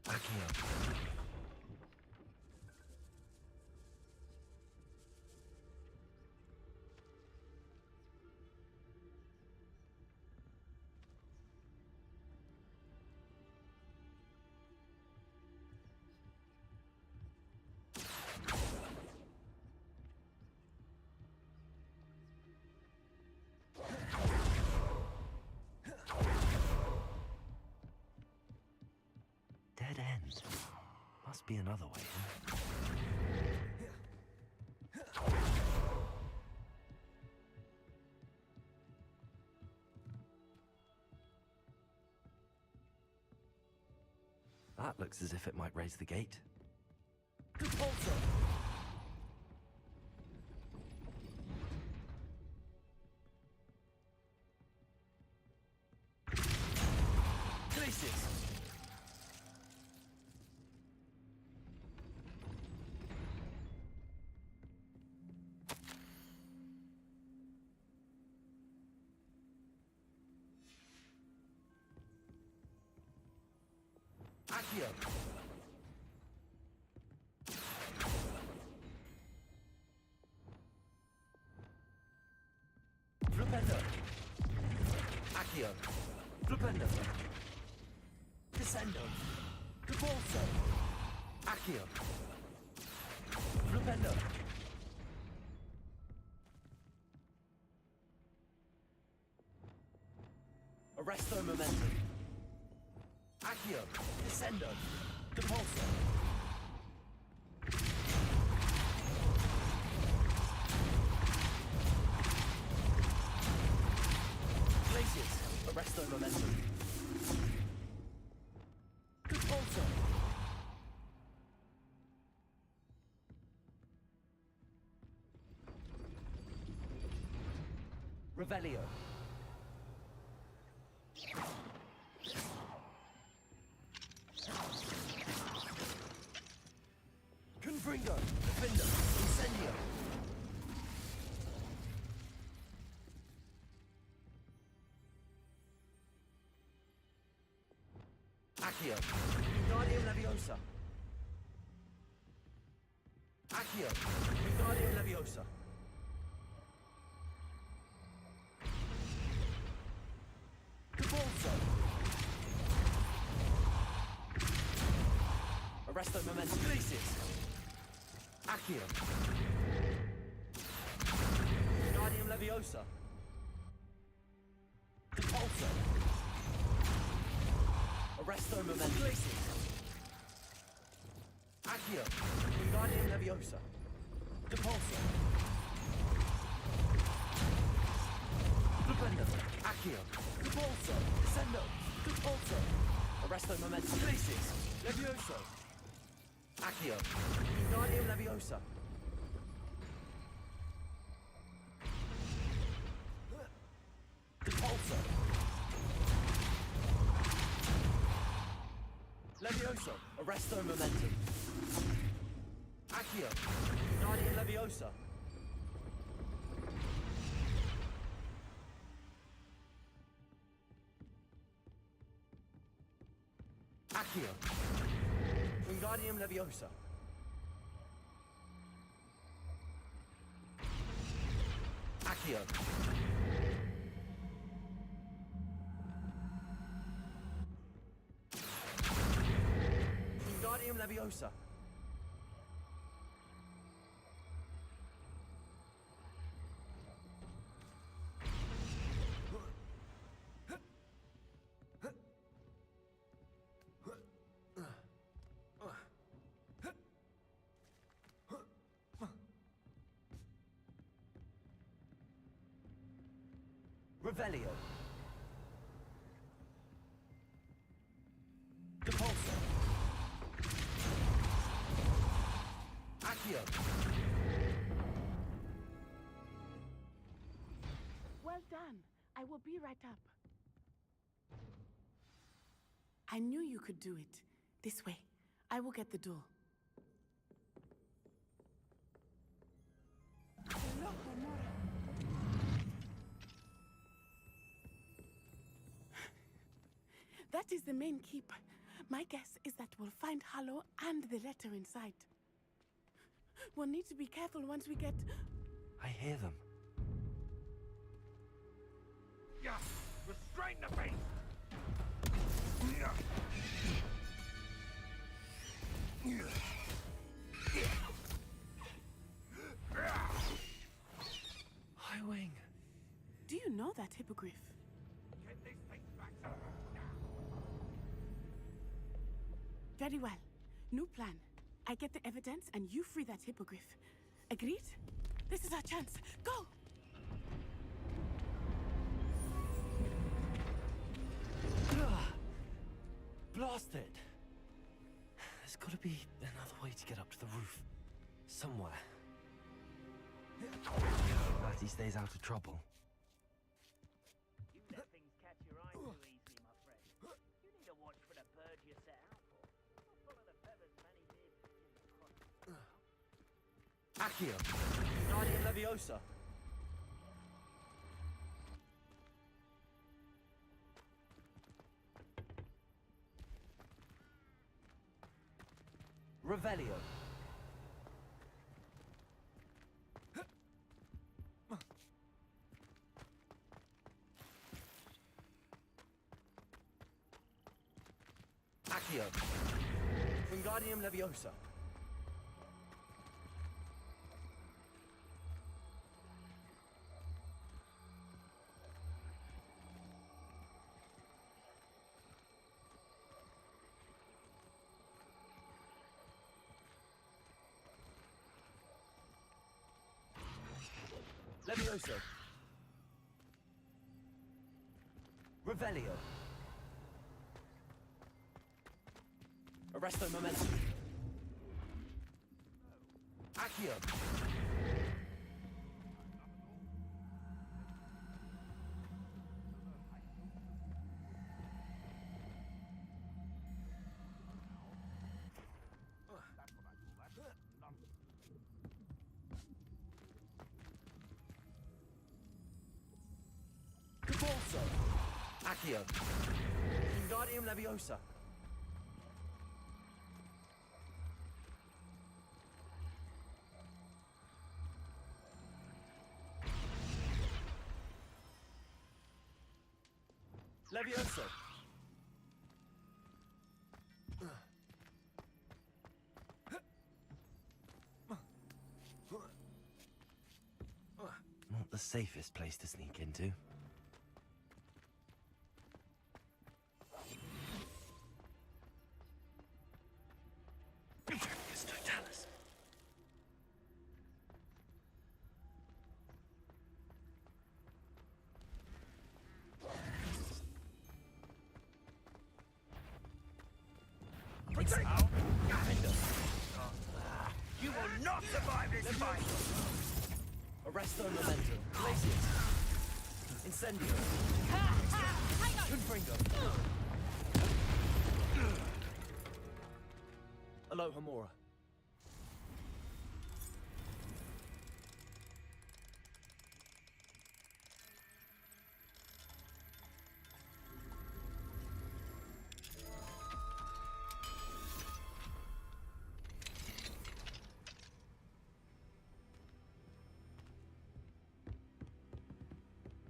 E: Accio. Dead end. Must be another way in. That looks as if it might raise the gate. Accio. Flipendo. Accio. Flipendo. Descendo. Repulso. Accio. Flipendo. Arresto momentum. Accio. Descendo. Depulso. Glacius. Arresto momentum. Depulso. Revelio. Confringo. Defender. Incendio. Accio. Wingardium Leviosa. Accio. Wingardium Leviosa. Depulso. Arresto momentum. Glacius. Accio. Wingardium Leviosa. Depulso. Arresto momentum. Glacius. Accio. Wingardium Leviosa. Depulso. Flipendo. Accio. Depulso. Descendo. Depulso. Arresto momentum. Glacius. Levioso. Accio. Wingardium Leviosa. Depulso. Levioso. Arresto momentum. Accio. Wingardium Leviosa. Accio. Wingardium Leviosa. Accio. Wingardium Leviosa. Revelio. Depulso. Accio.
O: Well done. I will be right up. I knew you could do it. This way. I will get the door. That is the main keep. My guess is that we'll find Hallow and the letter inside. We'll need to be careful once we get...
E: I hear them.
I: Yeah, restrain the beast!
E: High Wing.
O: Do you know that hippogriff?
I: Get these things back to
O: Very well. New plan. I get the evidence and you free that hippogriff. Agreed? This is our chance. Go!
E: Blasted! There's gotta be another way to get up to the roof. Somewhere. Glad he stays out of trouble.
I: You let things catch your eye too easily, my friend. You need to watch for the bird you set out for. Not full of the feathers many near
E: Accio. Wingardium Leviosa. Revelio. Accio.
M: Wingardium Leviosa. Leviosa. Revelio. Arresto Momentum. Accio. Capolso. Accio. Wingardium Leviosa. Leviosa.
E: Not the safest place to sneak into.
G: You will not survive this fight!
M: Arresto Momentum. Glacius. Incendio. Confringo. Alohomora.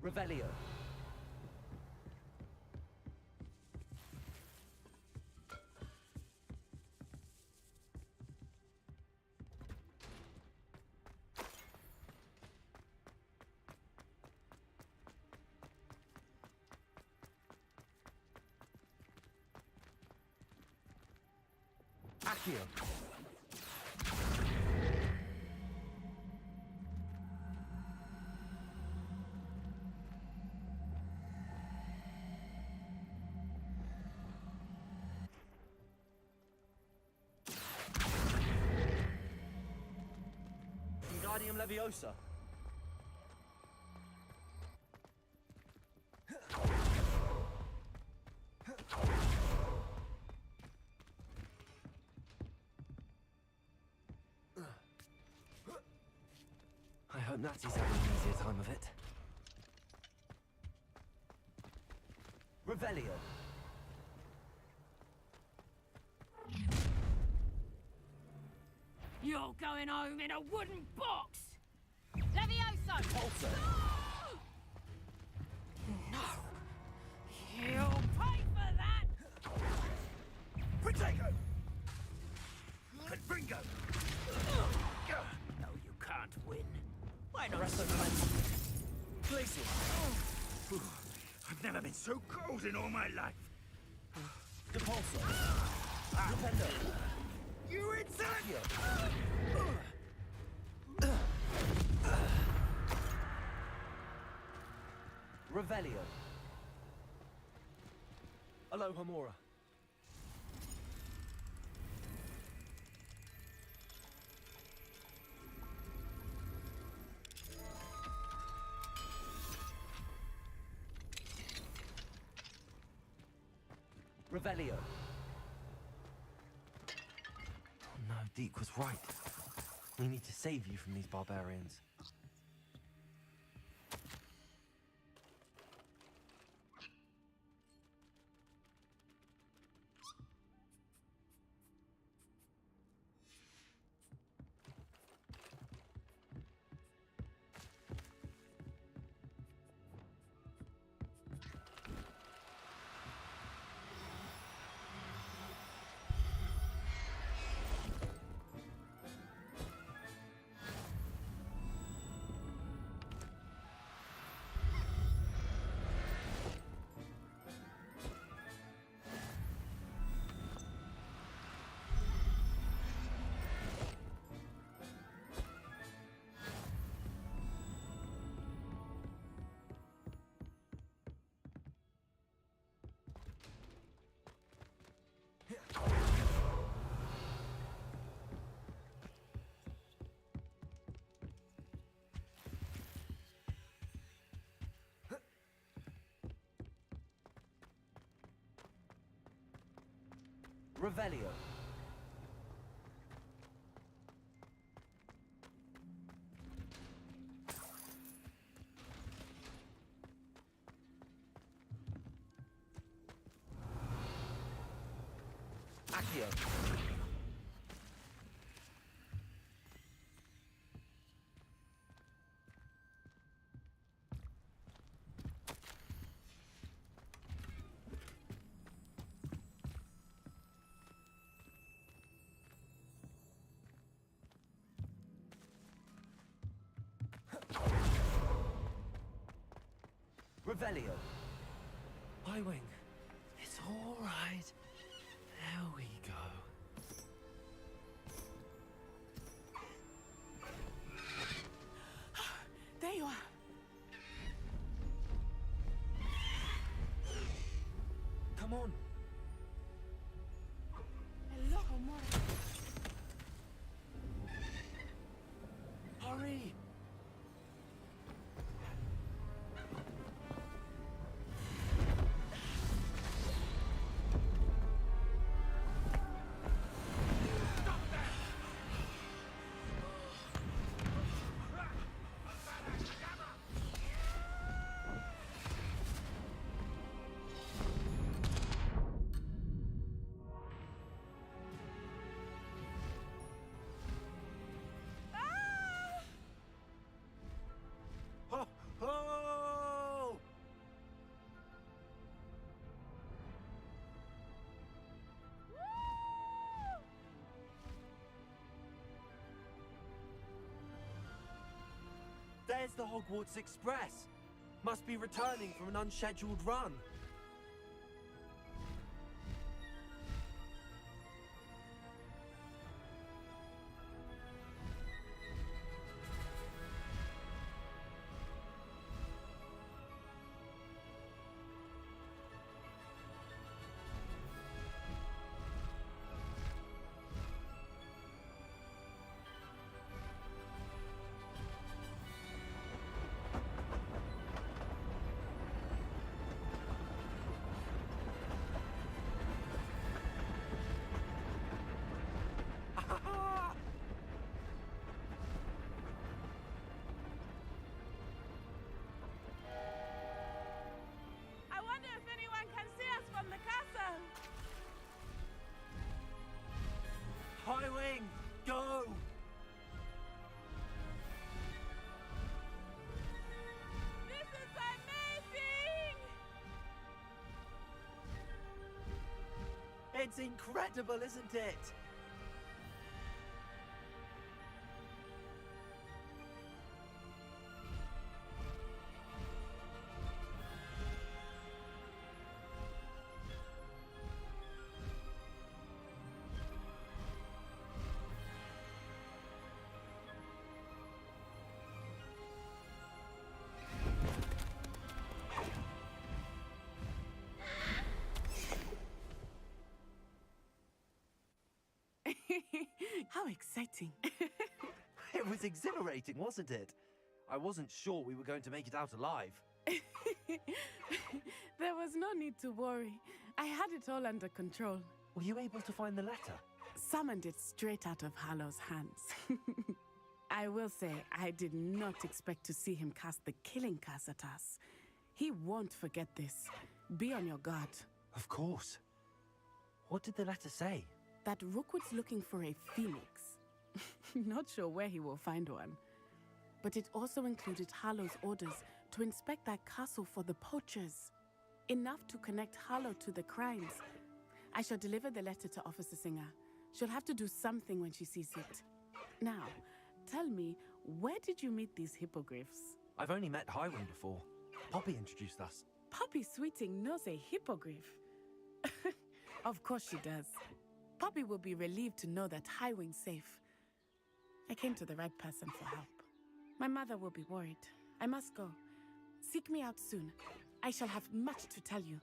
M: Revelio. Accio. Wingardium Leviosa.
E: I hope Natsy's having an easier time of it.
M: Revelio.
L: You're going home in a wooden box! Levioso!
M: Pulsar.
L: No! You'll pay for that!
G: Protego! Confringo! No, you can't win. Why not?
M: Arresto Momentum. Glacius.
G: I've never been so cold in all my life.
M: Depulso. Rependo.
G: You insane!
M: Revelio. Alohomora. Revelio.
E: No, Deke was right. We need to save you from these barbarians.
M: Revelio. Accio. Revelio.
E: Highwing. It's all right. There we go.
O: There you are.
E: Come on.
O: Hello, Mora.
E: Hurry. Oh! There's the Hogwarts Express. Must be returning from an unscheduled run.
O: I wonder if anyone can see us from the castle.
E: Highwing, go!
O: This is amazing!
E: It's incredible, isn't it?
O: How exciting.
E: It was exhilarating, wasn't it? I wasn't sure we were going to make it out alive.
O: There was no need to worry. I had it all under control.
E: Were you able to find the letter?
O: Summoned it straight out of Hallow's hands. I will say, I did not expect to see him cast the killing curse at us. He won't forget this. Be on your guard.
E: Of course. What did the letter say?
O: That Rookwood's looking for a phoenix. Not sure where he will find one. But it also included Harlow's orders to inspect that castle for the poachers. Enough to connect Harlow to the crimes. I shall deliver the letter to Officer Singer. She'll have to do something when she sees it. Now, tell me, where did you meet these hippogriffs?
E: I've only met Highwing before. Poppy introduced us.
O: Poppy Sweeting knows a hippogriff. Of course she does. Poppy will be relieved to know that Highwing's safe. I came to the right person for help. My mother will be worried. I must go. Seek me out soon. I shall have much to tell you.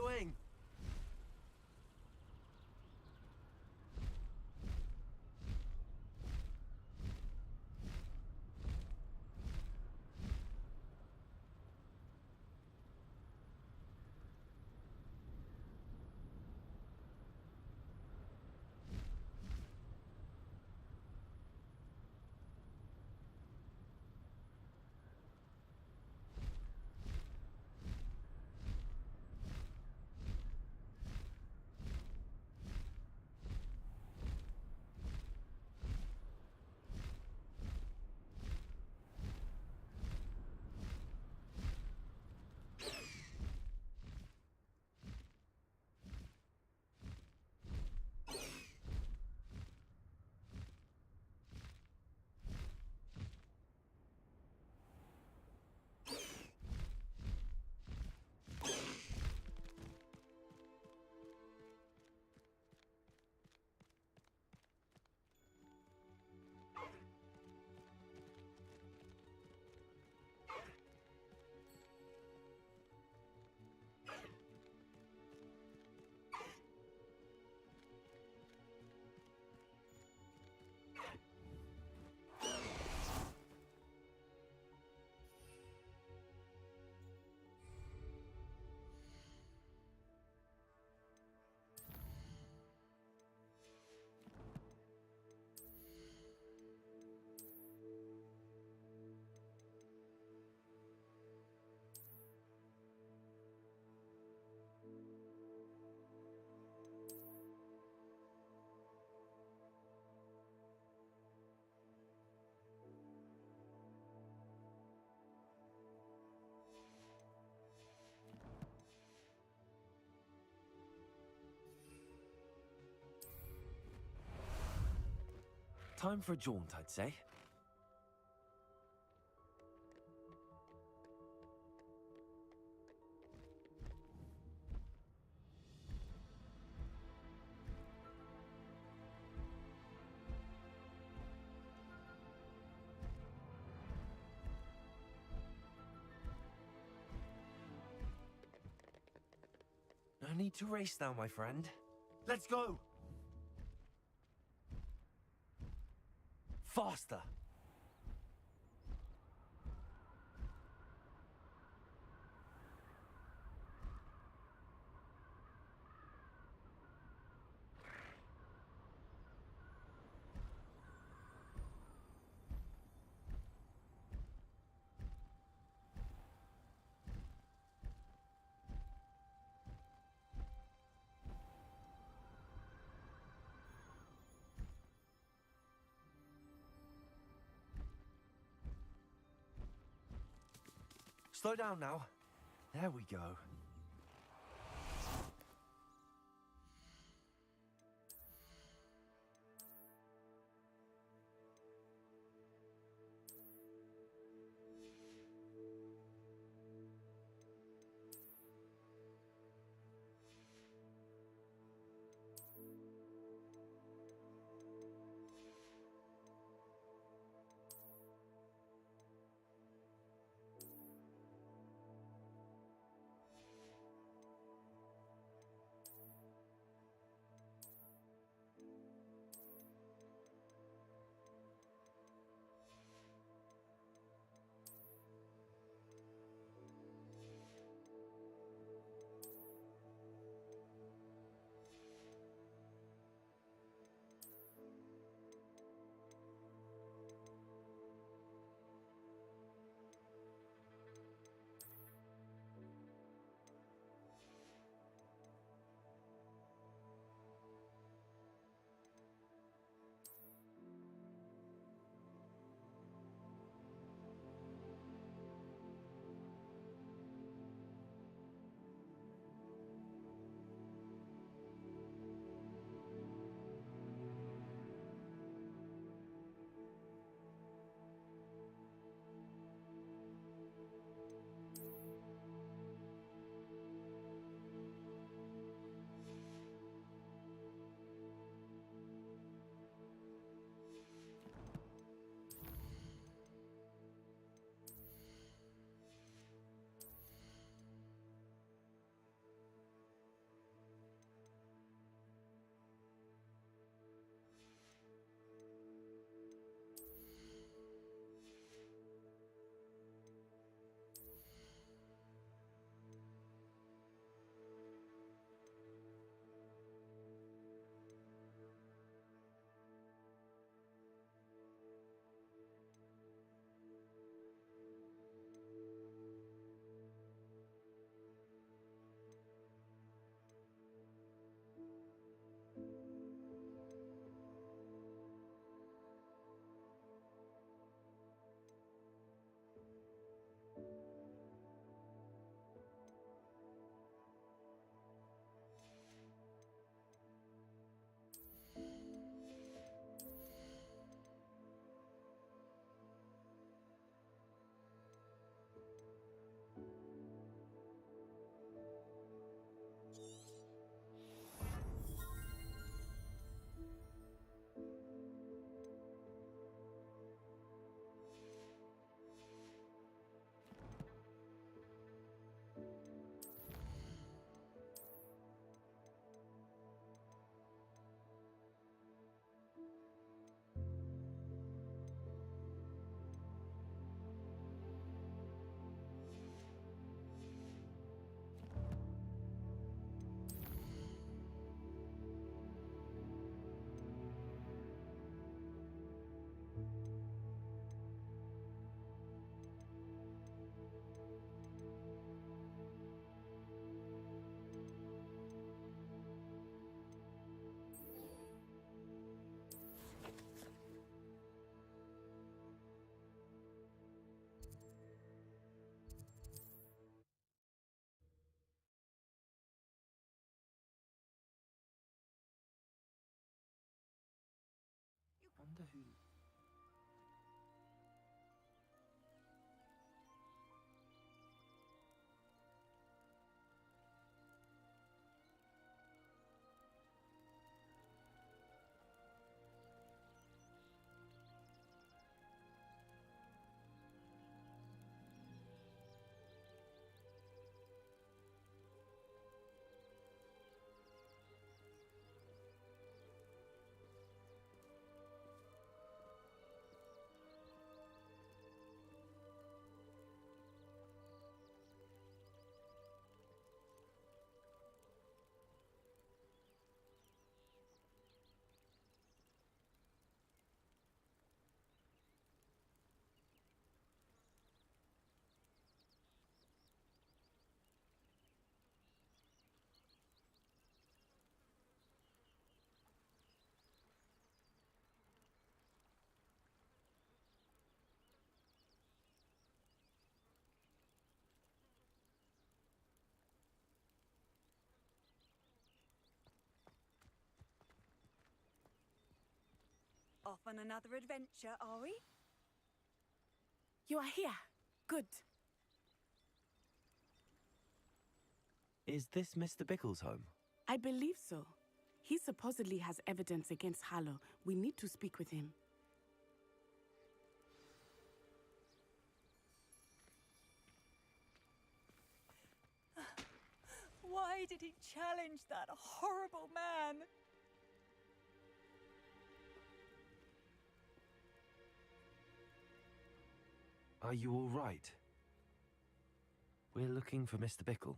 M: doing?
E: Time for a jaunt, I'd say. No need to race now, my friend. Let's go! Faster! Slow down now. There we go. wonder who...
N: Off on another adventure, are we?
O: You are here. Good.
E: Is this Mr. Bickle's home?
O: I believe so. He supposedly has evidence against Harlow. We need to speak with him.
N: Why did he challenge that horrible man?
E: Are you all right? We're looking for Mr. Bickle.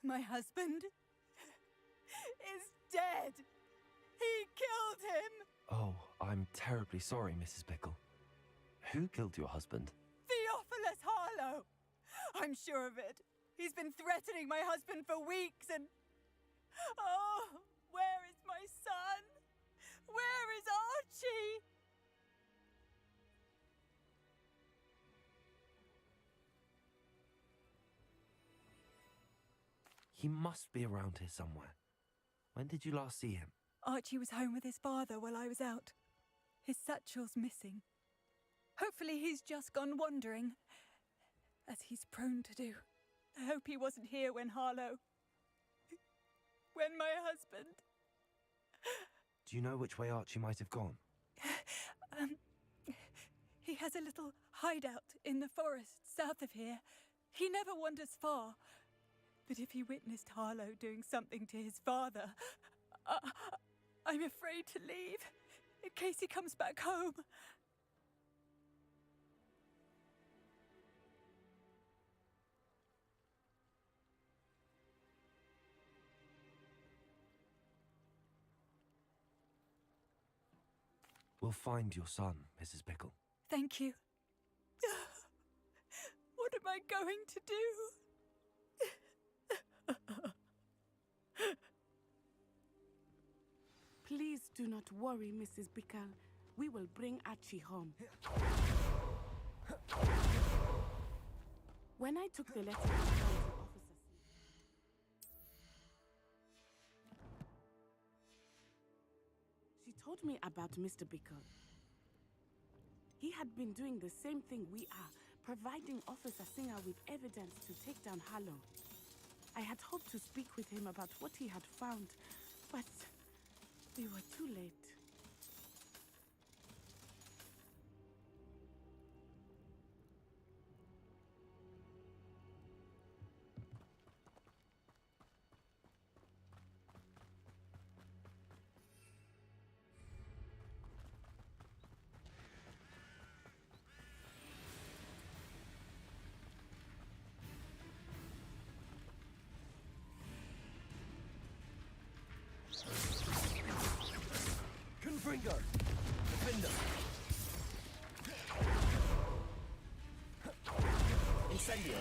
N: My husband is dead. He killed him.
E: Oh, I'm terribly sorry, Mrs. Bickle. Who killed your husband?
N: Theophilus Harlow. I'm sure of it. He's been threatening my husband for weeks and... Oh, where is my son? Where is Archie?
E: He must be around here somewhere. When did you last see him?
N: Archie was home with his father while I was out. His satchel's missing. Hopefully he's just gone wandering, as he's prone to do. I hope he wasn't here when Harlow... when my husband...
E: Do you know which way Archie might have gone?
N: He has a little hideout in the forest south of here. He never wanders far. But if he witnessed Harlow doing something to his father, I'm afraid to leave, in case he comes back home.
E: We'll find your son, Mrs. Bickle.
N: Thank you. What am I going to do?
O: Please do not worry, Mrs. Bickle. We will bring Archie home. When I took the letter to Officer she told me about Mr. Bickle. He had been doing the same thing we are, providing Officer Singer with evidence to take down Harlow. I had hoped to speak with him about what he had found, but we were too late.
G: Confringo! Defender! Incendio!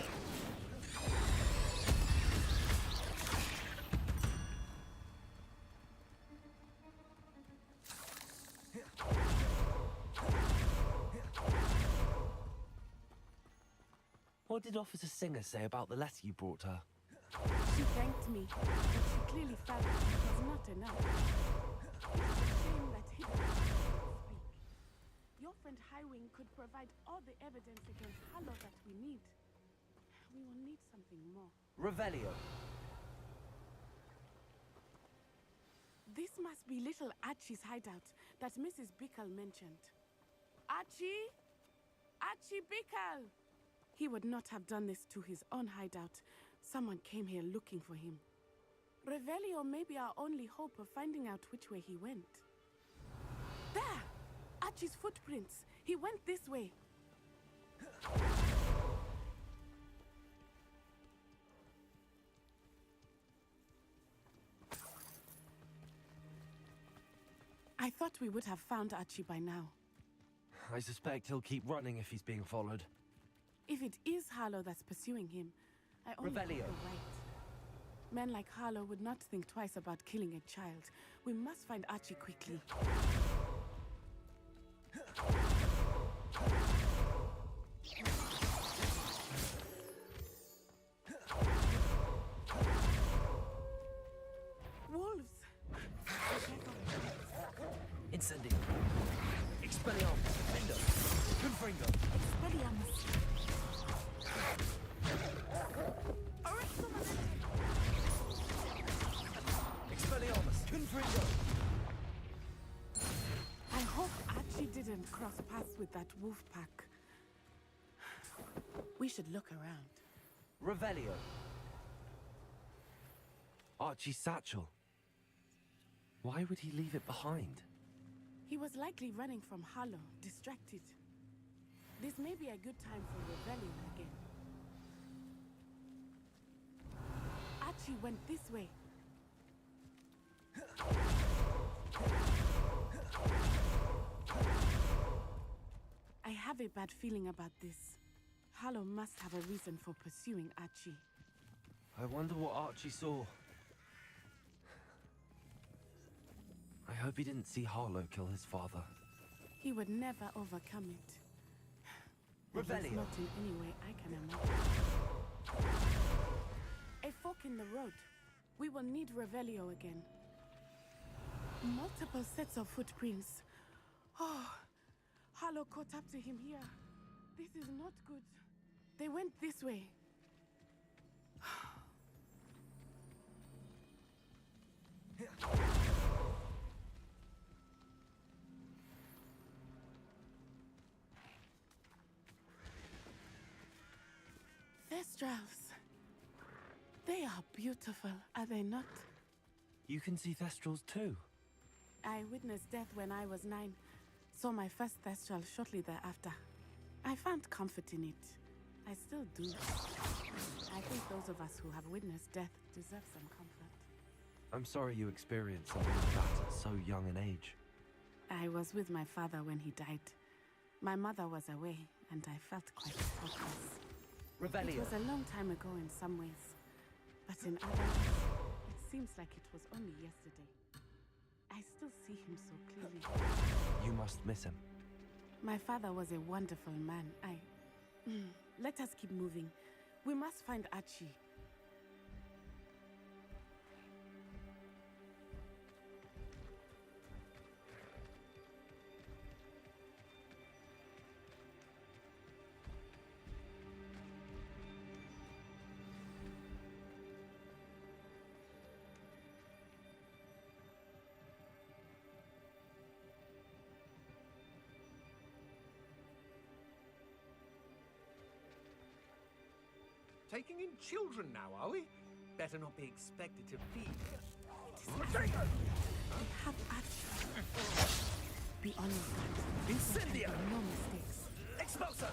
E: What did Officer Singer say about the letter you brought her?
O: She thanked me, but she clearly felt it was not enough. It's a shame that he didn't speak. and Highwing could provide all the evidence against Harlow that we need. We will need something more.
M: Revelio.
O: This must be little Archie's hideout that Mrs. Bickle mentioned. Archie? Archie Bickle! He would not have done this to his own hideout. Someone came here looking for him. Revelio may be our only hope of finding out which way he went. There! Archie's footprints. He went this way. I thought we would have found Archie by now.
E: I suspect he'll keep running if he's being followed.
O: If it is Harlow that's pursuing him, I only hope you're right. Men like Harlow would not think twice about killing a child. We must find Archie quickly. Wolves!
E: Incendio. Expelliarmus. Fendo. Confringo.
O: Expelliarmus.
E: Expelliarmus. Confringo.
O: I hope Archie didn't cross paths with that wolf pack. We should look around.
M: Revelio.
E: Archie's satchel. Why would he leave it behind?
O: He was likely running from Harlow, distracted. This may be a good time for rebellion again. Archie went this way. I have a bad feeling about this. Harlow must have a reason for pursuing Archie.
E: I wonder what Archie saw. I hope he didn't see Harlow kill his father.
O: He would never overcome it. At least not in any way I can imagine. A fork in the road. We will need Revelio again. Multiple sets of footprints. Oh, Harlow caught up to him here. This is not good. They went this way. Thestrals. They are beautiful, are they not?
E: You can see Thestrals too.
O: I witnessed death when I was 9. Saw my first Thestral shortly thereafter. I found comfort in it. I still do. I think those of us who have witnessed death deserve some comfort.
E: I'm sorry you experienced something like that at so young an age.
O: I was with my father when he died. My mother was away, and I felt quite helpless.
M: Revelio.
O: It was a long time ago in some ways, but in others, it seems like it was only yesterday. I still see him so clearly.
E: You must miss him.
O: My father was a wonderful man. Let us keep moving. We must find Archie.
B: Taking in children now, are we? Better not be expected to feed.
O: We have Archie. Be on your guard.
B: Incendio!
O: No mistakes.
B: Expulso!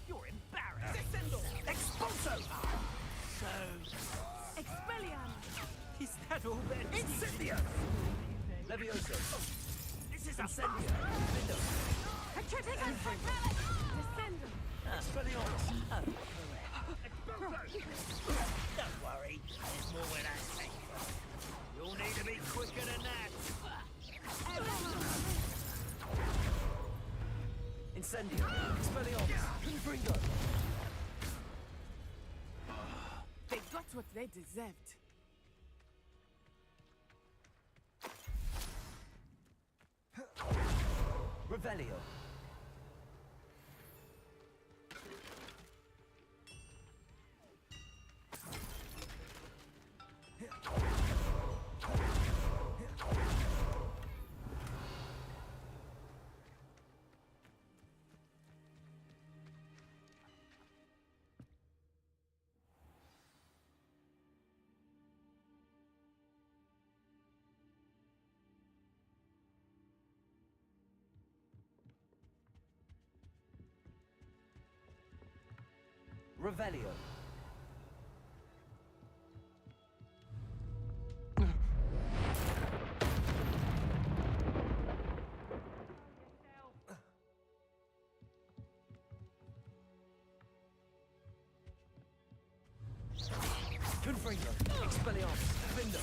B: You're embarrassed! Descendo! Expulso! So...
O: Expelliarmus!
B: Is that all there? Incendio!
M: Levioso.
B: This is a
M: Incendio.
O: Descendo!
M: Expelliarmus.
I: Don't worry, there's more where that's taken from. You'll need to be quicker than that.
M: Incendio. Expelliarmus. Confringo.
O: They got what they deserved.
M: Revelio. Revelio. Confringo. Expelliarmus. Findo.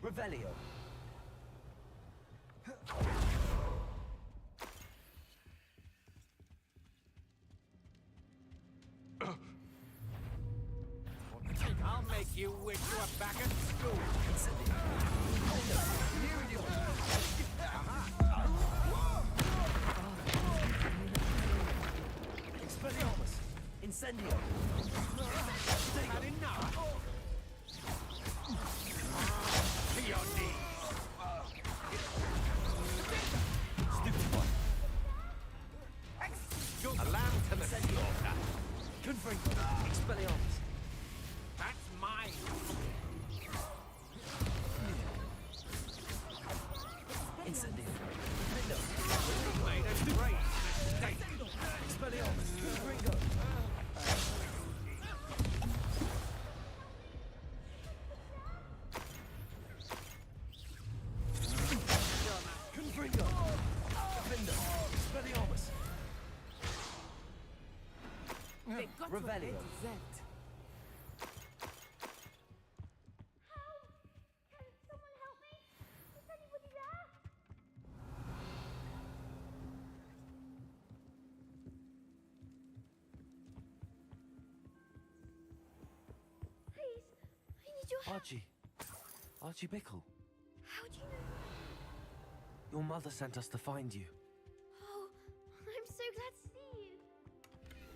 M: Revelio.
B: I'll make you wish you were back at school.
M: Expelliarmus. Incendio.
B: Had enough. To your knees.
M: Stupid one.
B: A lamb to the slaughter.
M: Confringo. Expelliarmus.
B: That's mine.
M: Incendio.
B: You made a great mistake.
M: Expelliarmus. Confringo. Confringo. Findo. Expelliarmus. Revelio. Archie. Archie Bickle.
K: How do you know?
E: Your mother sent us to find you.
K: Oh, I'm so glad to see you.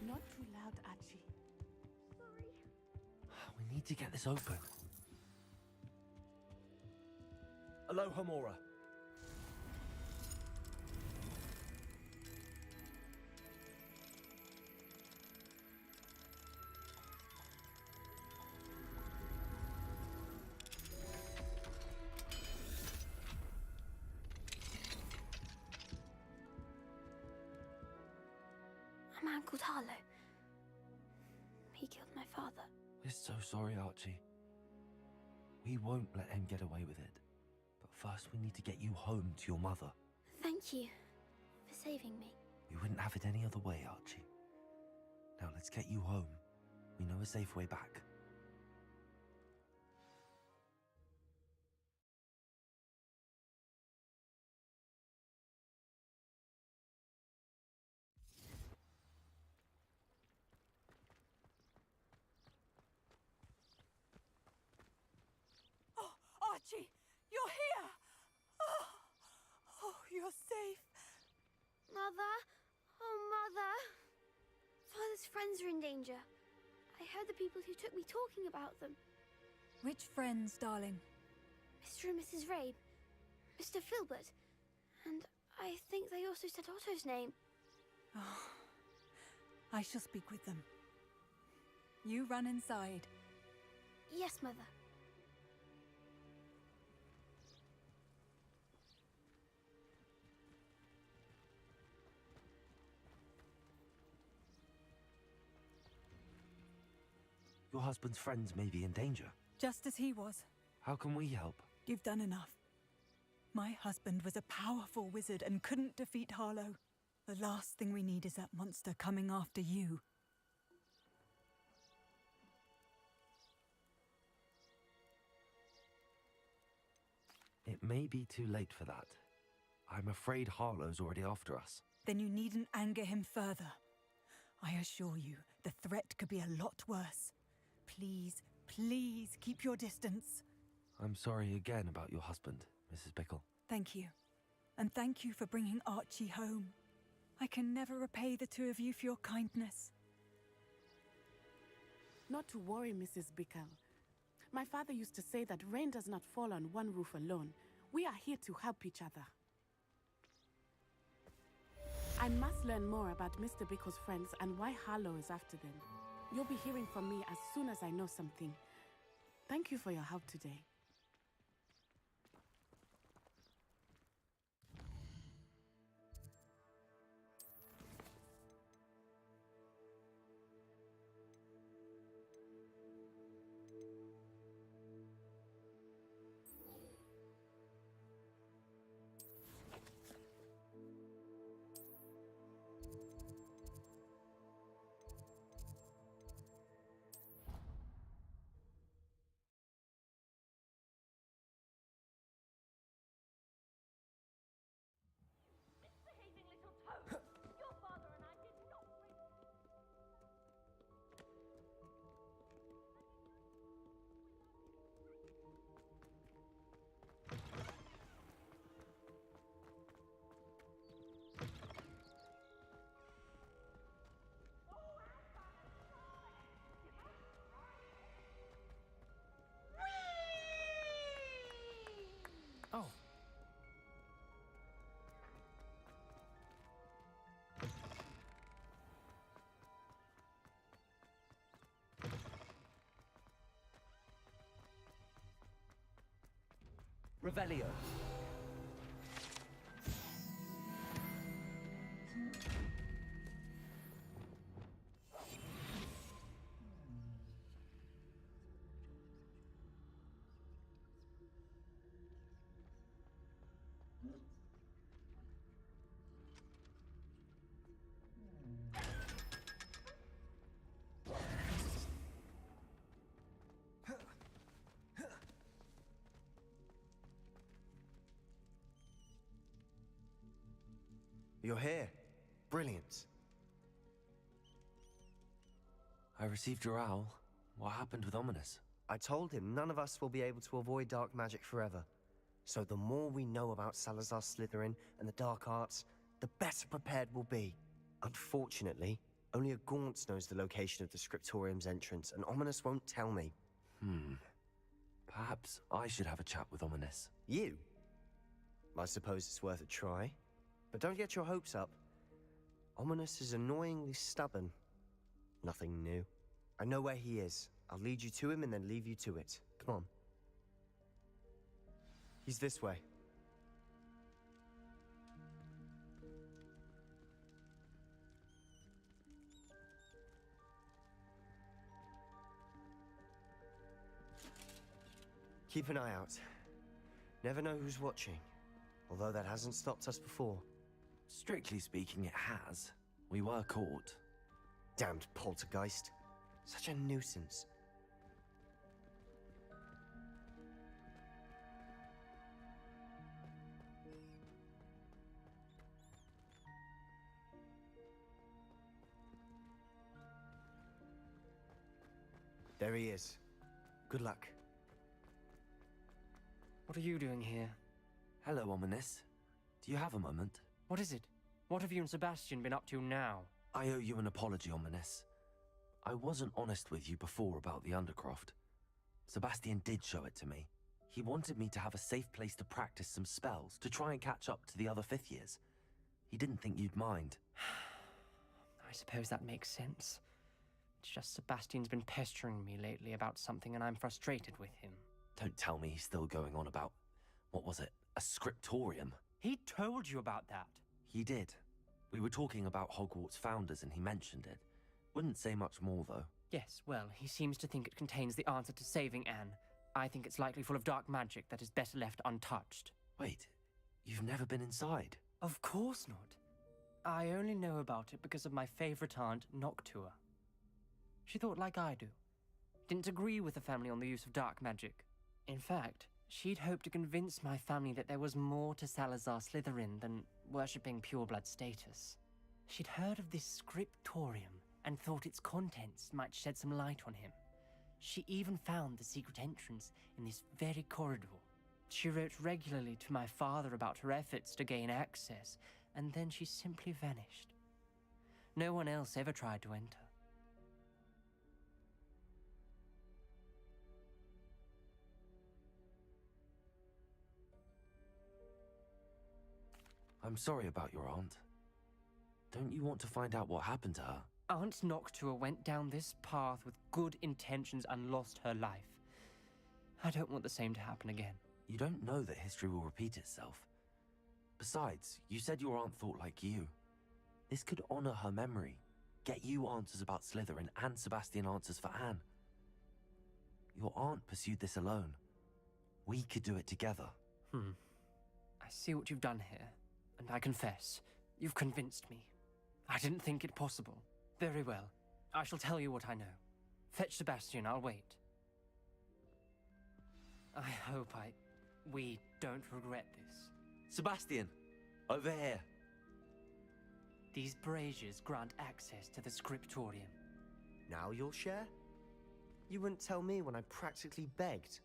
O: Not too loud, Archie.
K: Sorry.
E: We need to get this open.
M: Aloha Mora.
K: A man called Harlow. He killed my father.
E: We're so sorry, Archie. We won't let him get away with it. But first we need to get you home to your mother.
K: Thank you for saving me.
E: We wouldn't have it any other way, Archie. Now let's get you home. We know a safe way back.
N: Archie, you're here! Oh, you're safe.
K: Mother? Oh, Mother! Father's friends are in danger. I heard the people who took me talking about them.
N: Which friends, darling?
K: Mr. and Mrs. Rabe, Mr. Filbert, and I think they also said Otto's name.
N: Oh, I shall speak with them. You run inside.
K: Yes, Mother.
E: Your husband's friends may be in danger.
N: Just as he was.
E: How can we help?
N: You've done enough. My husband was a powerful wizard and couldn't defeat Harlow. The last thing we need is that monster coming after you.
E: It may be too late for that. I'm afraid Harlow's already after us.
N: Then you needn't anger him further. I assure you, the threat could be a lot worse. Please, please keep your distance.
E: I'm sorry again about your husband, Mrs. Bickle.
N: Thank you. And thank you for bringing Archie home. I can never repay the two of you for your kindness.
O: Not to worry, Mrs. Bickle. My father used to say that rain does not fall on one roof alone. We are here to help each other. I must learn more about Mr. Bickle's friends and why Harlow is after them. You'll be hearing from me as soon as I know something. Thank you for your help today.
J: Oh.
G: Revelio.
D: You're here. Brilliant.
E: I received your owl. What happened with Ominous?
D: I told him none of us will be able to avoid dark magic forever. So the more we know about Salazar Slytherin and the dark arts, the better prepared we'll be. Unfortunately, only a Gaunt knows the location of the Scriptorium's entrance, and Ominous won't tell me.
E: Perhaps I should have a chat with Ominous.
D: You? I suppose it's worth a try. But don't get your hopes up. Ominous is annoyingly stubborn. Nothing new. I know where he is. I'll lead you to him and then leave you to it. Come on. He's this way. Keep an eye out. Never know who's watching. Although that hasn't stopped us before.
E: Strictly speaking, it has. We were caught.
D: Damned poltergeist. Such a nuisance. There he is. Good luck.
J: What are you doing here?
E: Hello, Ominous. Do you have a moment?
J: What is it? What have you and Sebastian been up to now?
E: I owe you an apology, Ominous. I wasn't honest with you before about the Undercroft. Sebastian did show it to me. He wanted me to have a safe place to practice some spells, to try and catch up to the other fifth years. He didn't think you'd mind.
J: I suppose that makes sense. It's just Sebastian's been pestering me lately about something and I'm frustrated with him.
E: Don't tell me he's still going on about, what was it, a scriptorium?
J: He told you about that?
E: He did. We were talking about Hogwarts founders and he mentioned it. Wouldn't say much more, though.
J: Yes, well, he seems to think it contains the answer to saving Anne. I think it's likely full of dark magic that is better left untouched.
E: Wait, you've never been inside?
J: Of course not. I only know about it because of my favorite aunt, Noctua. She thought like I do. Didn't agree with the family on the use of dark magic. In fact, she'd hoped to convince my family that there was more to Salazar Slytherin than worshipping pureblood status. She'd heard of this scriptorium and thought its contents might shed some light on him. She even found the secret entrance in this very corridor. She wrote regularly to my father about her efforts to gain access, and then she simply vanished. No one else ever tried to enter.
E: I'm sorry about your aunt. Don't you want to find out what happened to her?
J: Aunt Noctua went down this path with good intentions and lost her life. I don't want the same to happen again.
E: You don't know that history will repeat itself. Besides, you said your aunt thought like you. This could honor her memory, get you answers about Slytherin and Sebastian answers for Anne. Your aunt pursued this alone. We could do it together.
J: I see what you've done here, and I confess, you've convinced me. I didn't think it possible. Very well. I shall tell you what I know. Fetch Sebastian, I'll wait. I hope we don't regret this.
E: Sebastian, over here.
J: These braziers grant access to the scriptorium.
D: Now you'll share? You wouldn't tell me when I practically begged.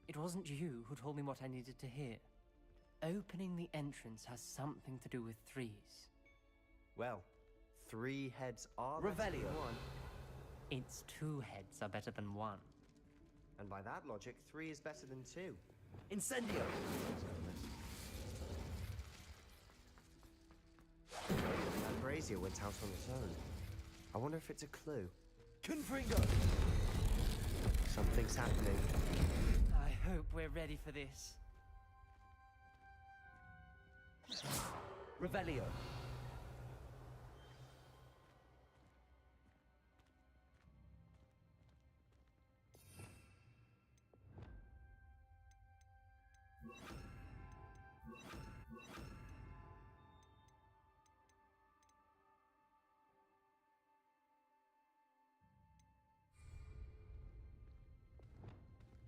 J: It wasn't you who told me what I needed to hear. Opening the entrance has something to do with threes.
D: Well, 3 heads are better than 1.
J: It's 2 heads are better than 1.
D: And by that logic, 3 is better than 2.
E: Incendio!
D: That brazier went out on its own. I wonder if it's a clue.
E: Confringo!
D: Something's happening.
J: I hope we're ready for this.
E: Revelio.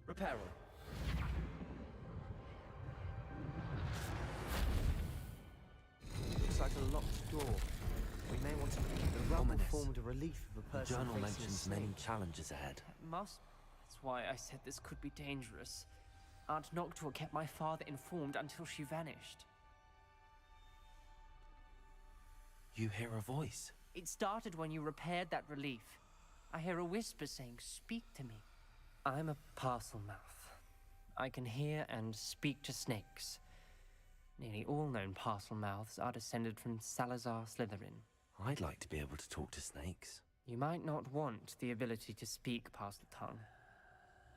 E: Reparo.
D: Looks like a locked door. We may want to... The rubble formed a relief of a
E: The
D: person
E: journal
D: facing a
E: mentions
D: snake.
E: many challenges ahead.
J: That's why I said this could be dangerous. Aunt Noctua kept my father informed until she vanished.
E: You hear a voice.
J: It started when you repaired that relief. I hear a whisper saying, "Speak to me." I'm a parcel mouth. I can hear and speak to snakes. Nearly all known parcel mouths are descended from Salazar Slytherin.
E: I'd like to be able to talk to snakes.
J: You might not want the ability to speak parcel tongue.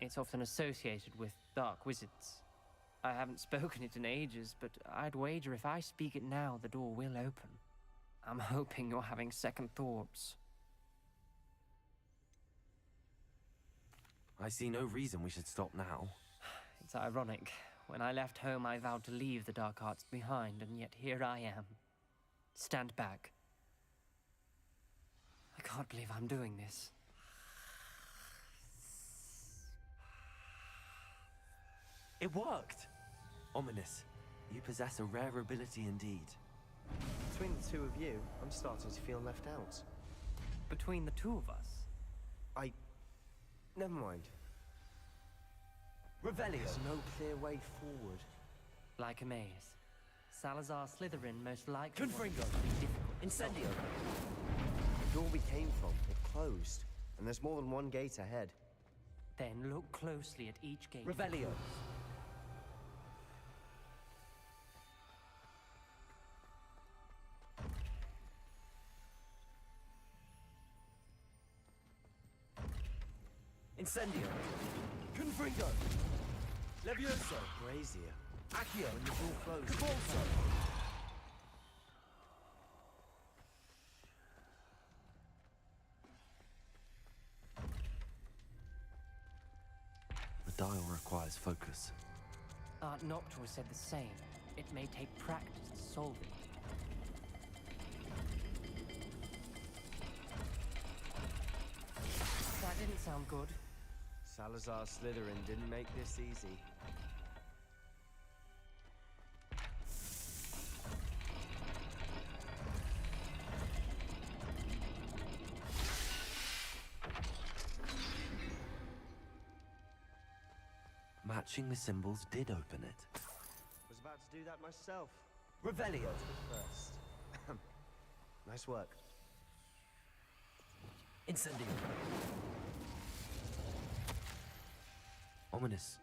J: It's often associated with dark wizards. I haven't spoken it in ages, but I'd wager if I speak it now, the door will open. I'm hoping you're having second thoughts.
E: I see no reason we should stop now.
J: It's ironic. When I left home, I vowed to leave the dark arts behind, and yet here I am. Stand back. I can't believe I'm doing this.
E: It worked! Ominous. You possess a rare ability indeed.
D: Between the 2 of you, I'm starting to feel left out.
J: Between the 2 of us?
D: Never mind.
E: Revelio.
D: There's no clear way forward.
J: Like a maze. Salazar Slytherin most likely
E: Confringo.
J: wants it to be difficult.
E: Incendio.
D: The door we came from, it closed. And there's more than 1 gate ahead.
J: Then look closely at each gate.
E: Revelio. Incendio. Confringo. Levioso.
D: Brazier.
E: Accio.
D: When the door closed.
E: Cabalso. The dial requires focus.
J: Aunt Noctua said the same. It may take practice to solve it. That didn't sound good.
D: Salazar Slytherin didn't make this easy.
E: Matching the symbols did open it.
D: Was about to do that myself.
E: Revelio.
D: First. Nice work.
E: Incendio. Ominous.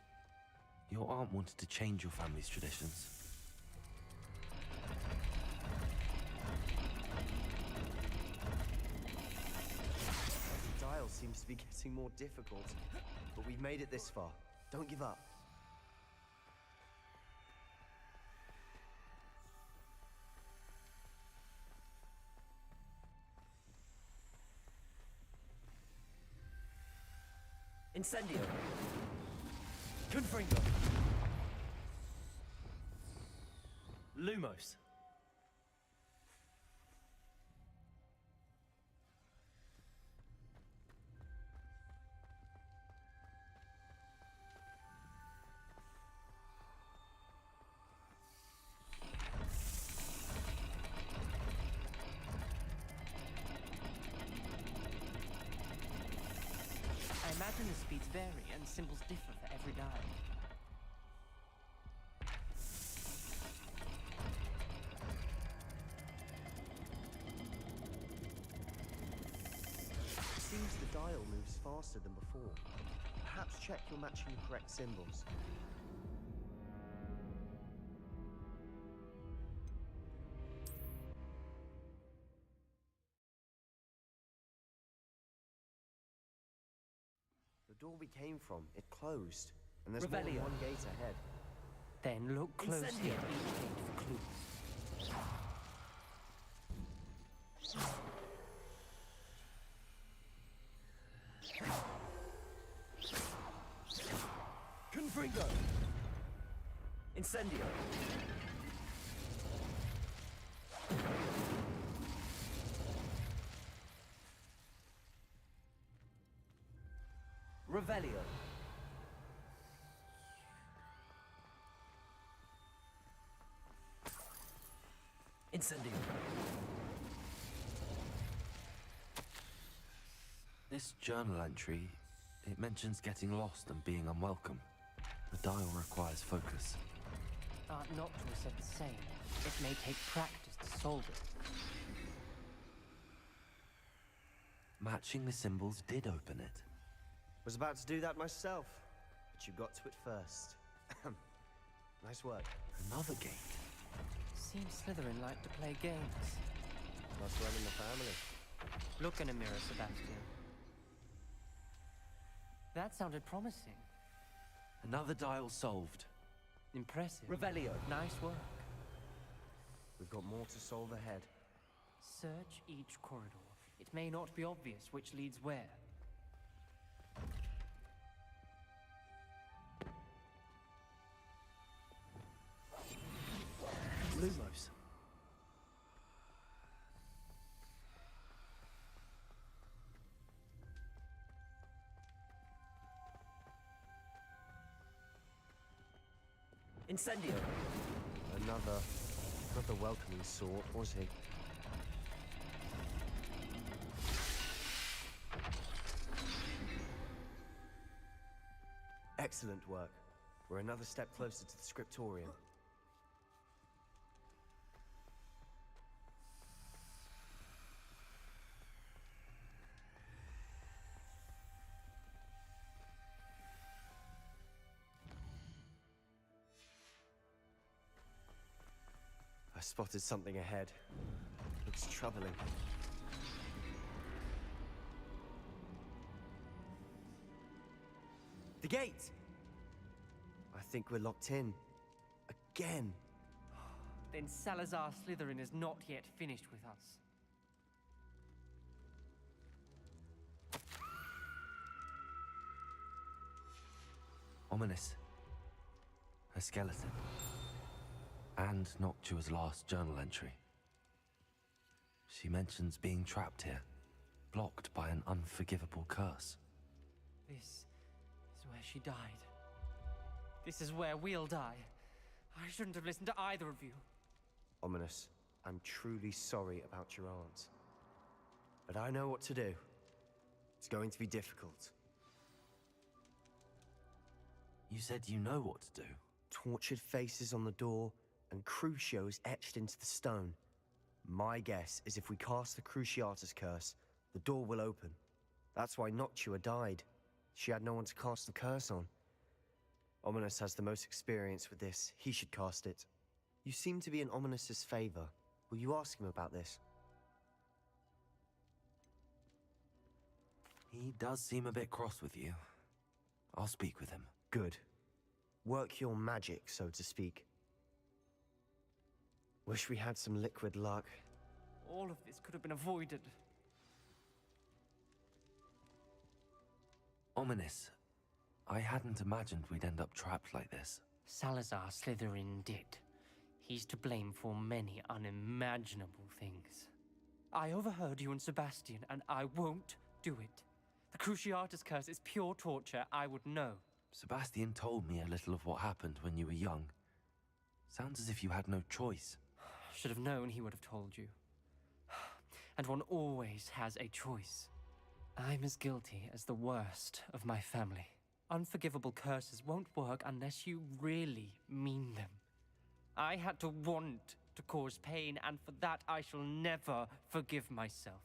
E: Your aunt wanted to change your family's traditions.
D: The dial seems to be getting more difficult, but we've made it this far. Don't give up.
E: Incendio. Confringo. Lumos.
J: I imagine the speeds vary and symbols differ for every dial.
D: It seems the dial moves faster than before. Perhaps check you're matching the correct symbols. The door we came from, it closed. And there's more than one gate ahead.
J: Then look closely at each gate for clues.
E: Confringo. Incendio. Revelio. Incendio. This journal entry, it mentions getting lost and being unwelcome. The dial requires focus.
J: Aunt Noctua said the same. It may take practice to solve it.
E: Matching the symbols did open it.
D: Was about to do that myself, but you got to it first. Nice work.
E: Another gate.
J: Seems Slytherin like to play games.
D: Must run in the family.
J: Look in a mirror, Sebastian. That sounded promising.
E: Another dial solved.
J: Impressive.
E: Revelio.
J: Nice work.
D: We've got more to solve ahead.
J: Search each corridor. It may not be obvious which leads where.
E: Lumos. Incendio.
D: Another welcoming sort, was he? Excellent work. We're another step closer to the scriptorium. I spotted something ahead. Looks troubling. The gate! I think we're locked in. Again.
J: Then Salazar Slytherin is not yet finished with us.
E: Ominous. A skeleton. And Noctua's last journal entry. She mentions being trapped here, blocked by an unforgivable curse.
J: This is where she died. This is where we'll die. I shouldn't have listened to either of you.
D: Ominous, I'm truly sorry about your aunt. But I know what to do. It's going to be difficult.
E: You said you know what to do.
D: Tortured faces on the door and Crucios etched into the stone. My guess is if we cast the Cruciatus curse, the door will open. That's why Noctua died. She had no one to cast the curse on. Ominous has the most experience with this. He should cast it. You seem to be in Ominous's favor. Will you ask him about this?
E: He does seem a bit cross with you. I'll speak with him.
D: Good. Work your magic, so to speak. Wish we had some liquid luck.
J: All of this could have been avoided.
E: Ominous. I hadn't imagined we'd end up trapped like this.
J: Salazar Slytherin did. He's to blame for many unimaginable things. I overheard you and Sebastian, and I won't do it. The Cruciatus curse is pure torture. I would know.
E: Sebastian told me a little of what happened when you were young. Sounds as if you had no choice.
J: Should have known he would have told you. And one always has a choice. I'm as guilty as the worst of my family. Unforgivable curses won't work unless you really mean them. I had to want to cause pain, and for that I shall never forgive myself.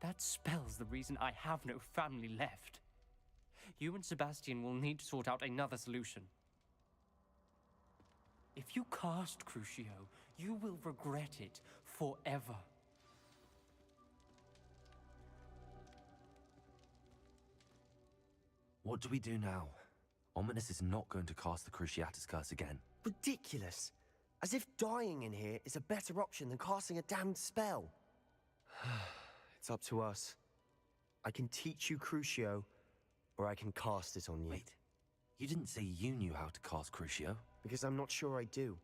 J: That spells the reason I have no family left. You and Sebastian will need to sort out another solution. If you cast Crucio, you will regret it forever.
E: What do we do now? Ominous is not going to cast the Cruciatus curse again.
D: Ridiculous! As if dying in here is a better option than casting a damned spell. It's up to us. I can teach you Crucio, or I can cast it on you.
E: Wait, you didn't say you knew how to cast Crucio?
D: Because I'm not sure I do.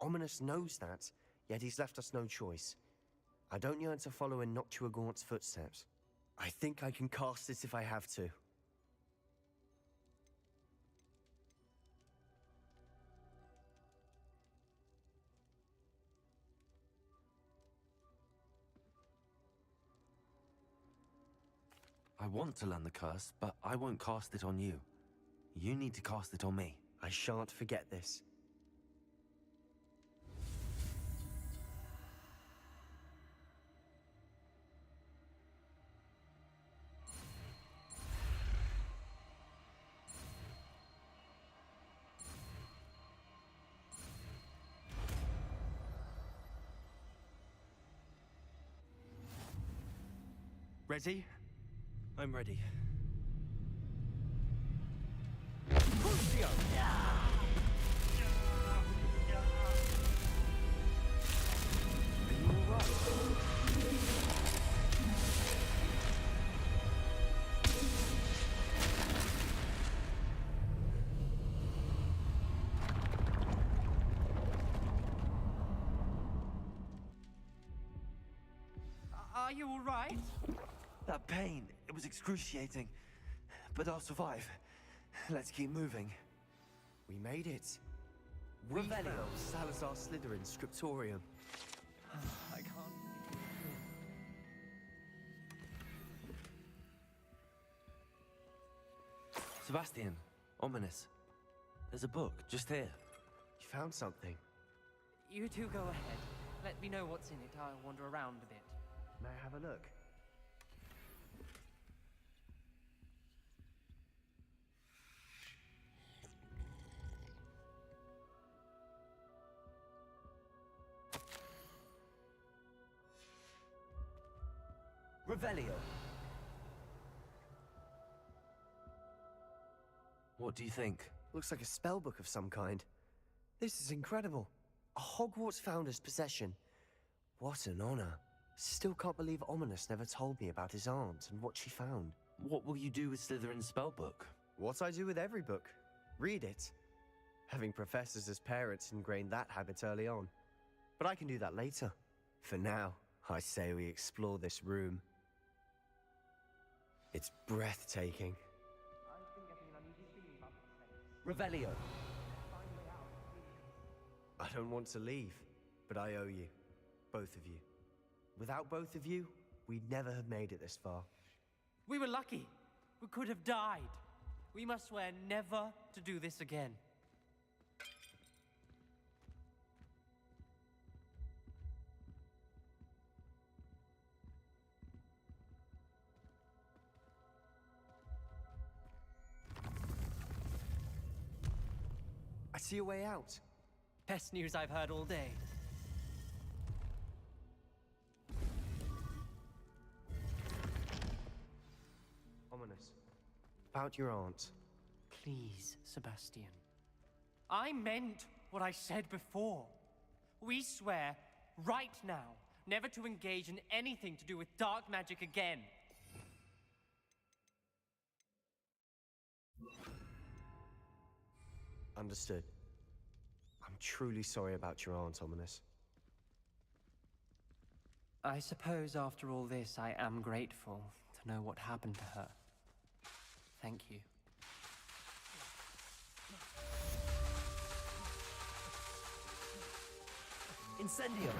D: Ominous knows that, yet he's left us no choice. I don't yearn to follow in Noctua Gaunt's footsteps. I think I can cast it if I have to.
E: I want to learn the curse, but I won't cast it on you. You need to cast it on me.
D: I shan't forget this.
E: Ready? I'm ready.
J: Are you all right?
E: That pain, it was excruciating. But I'll survive. Let's keep moving.
D: We made it. We found Salazar Slytherin's scriptorium.
J: I can't.
E: Sebastian, Ominous. There's a book, just here.
D: You found something.
J: You two go ahead. Let me know what's in it. I'll wander around a bit.
D: May I have a look?
E: Revelio. What do you think?
D: Looks like a spellbook of some kind. This is incredible. A Hogwarts founder's possession. What an honor. Still can't believe Ominous never told me about his aunt and what she found.
E: What will you do with Slytherin's spellbook?
D: What I do with every book. Read it. Having professors as parents ingrained that habit early on. But I can do that later. For now, I say we explore this room. It's breathtaking.
E: Revelio.
D: I don't want to leave, but I owe you. Both of you. Without both of you, we'd never have made it this far.
J: We were lucky. We could have died. We must swear never to do this again.
D: I see a way out.
J: Best news I've heard all day.
D: Ominous. About your aunt.
J: Please, Sebastian. I meant what I said before. We swear, right now, never to engage in anything to do with dark magic again.
D: Understood. I'm truly sorry about your aunt, Ominous.
J: I suppose after all this, I am grateful to know what happened to her. Thank you.
E: Incendio!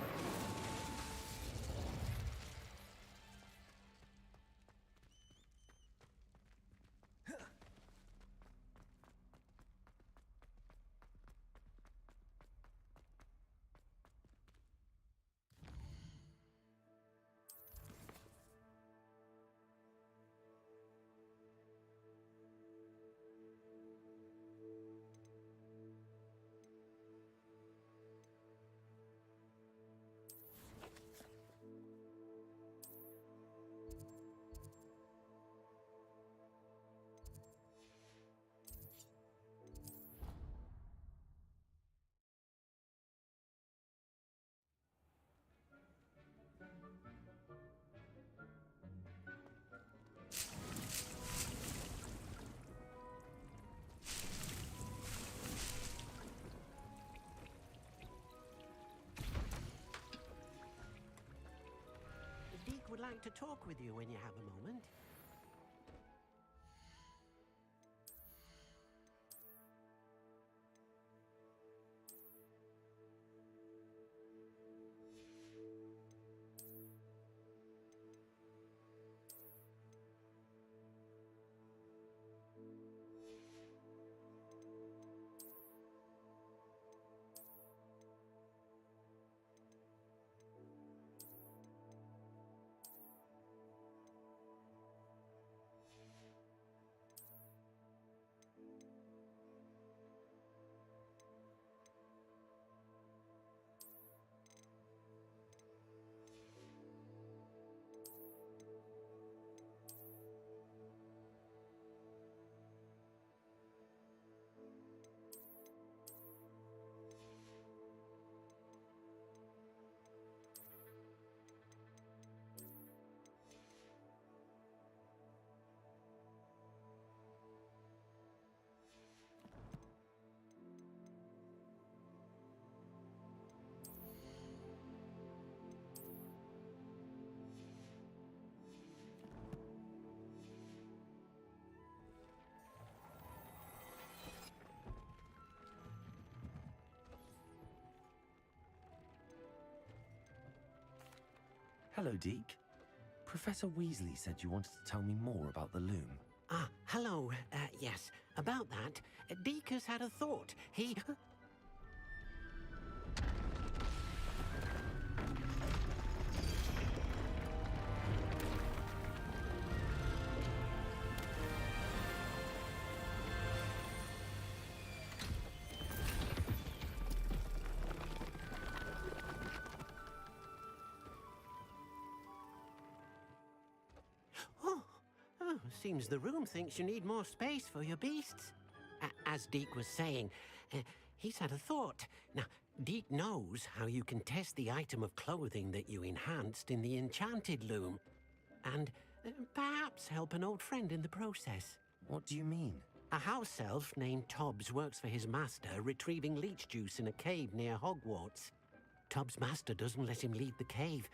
F: Deke would like to talk with you when you have a moment.
E: Hello, Deke. Professor Weasley said you wanted to tell me more about the loom.
F: Ah, hello. Yes, about that, Deke has had a thought. He... Seems the room thinks you need more space for your beasts. As Deke was saying, he's had a thought. Now, Deke knows how you can test the item of clothing that you enhanced in the enchanted loom. And perhaps help an old friend in the process.
E: What do you mean?
F: A house elf named Tobbs works for his master, retrieving leech juice in a cave near Hogwarts. Tobbs' master doesn't let him leave the cave,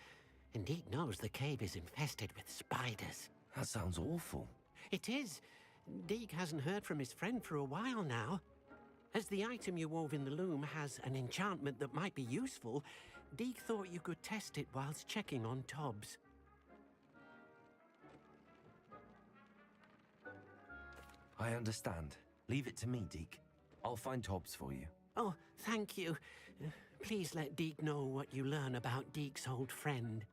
F: and Deke knows the cave is infested with spiders.
E: That sounds awful.
F: It is. Deke hasn't heard from his friend for a while now. As the item you wove in the loom has an enchantment that might be useful, Deke thought you could test it whilst checking on Tobbs.
E: I understand. Leave it to me, Deke. I'll find Tobbs for you.
F: Oh, thank you. Please let Deke know what you learn about Deke's old friend.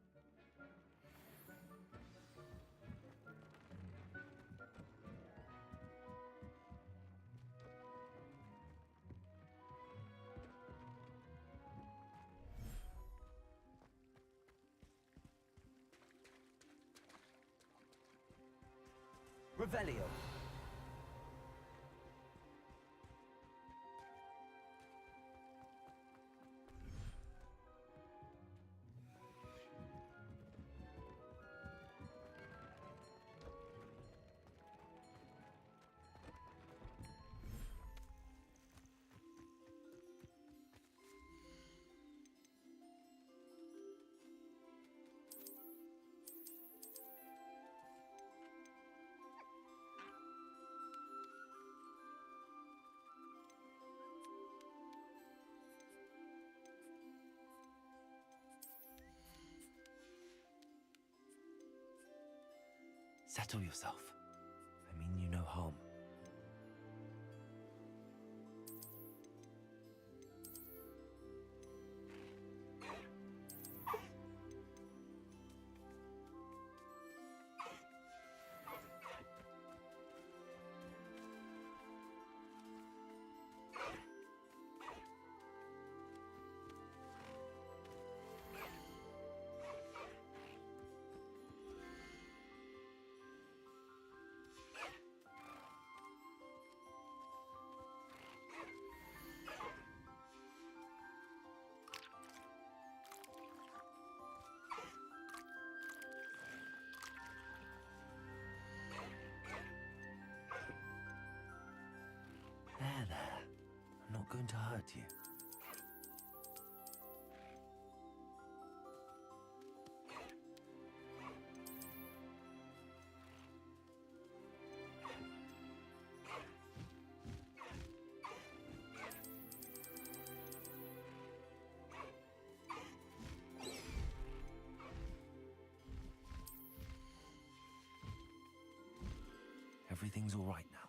E: Revelio. Settle yourself. I mean you no harm. There. I'm not going to hurt you. Everything's all right now.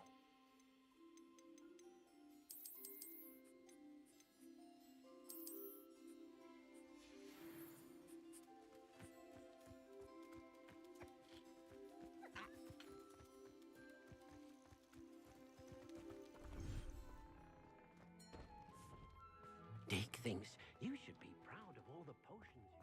F: Deke thinks you should be proud of all the potions you...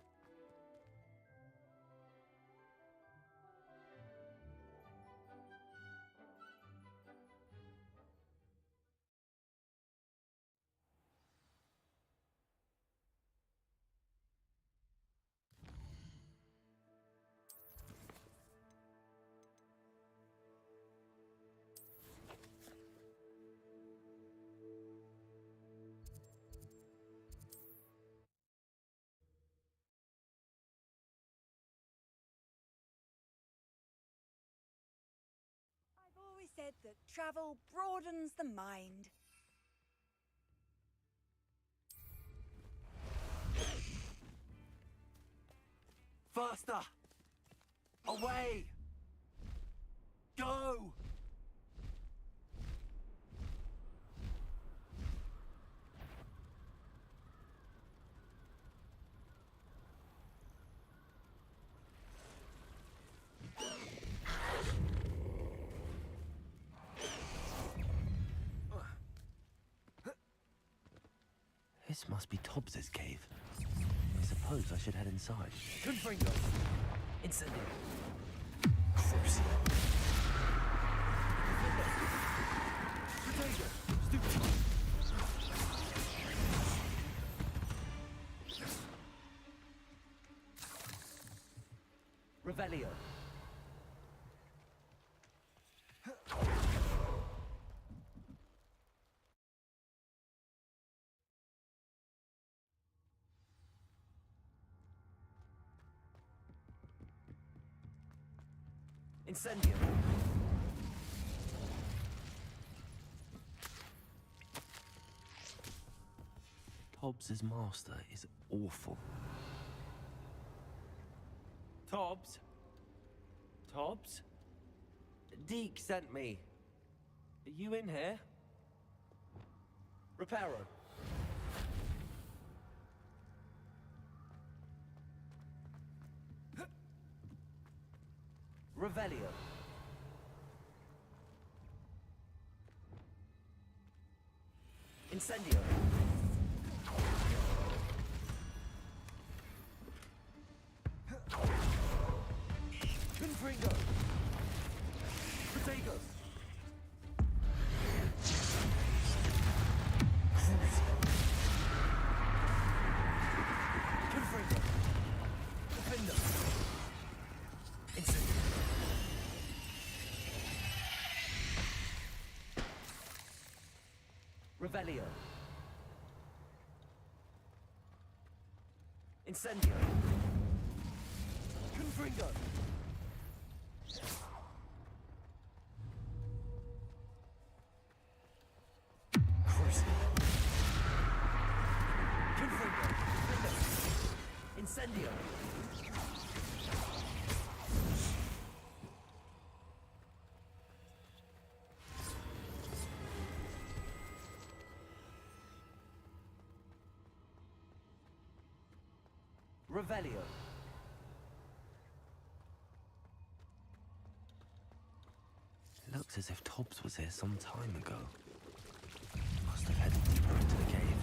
N: I've always said that travel broadens the mind.
M: Faster! Away! Go!
E: This must be Tobbs's cave. I suppose I should head inside.
M: Confringo! Incendio!
E: Crucio!
M: Potato! Stupid! Revelio! Incendio!
E: Tobbs's master is awful.
M: Tobbs? Tobbs? Deke sent me.
E: you in here? Reparo. Revelio. Incendio. Confringo. Protego. Confringo. Defendo. Incendio. Revelio. Incendio. Confringo. Crucio. Confringo. Defendo. Incendio. Revelio. Looks as if Tobbs was here some time ago. Must have headed deeper into the cave.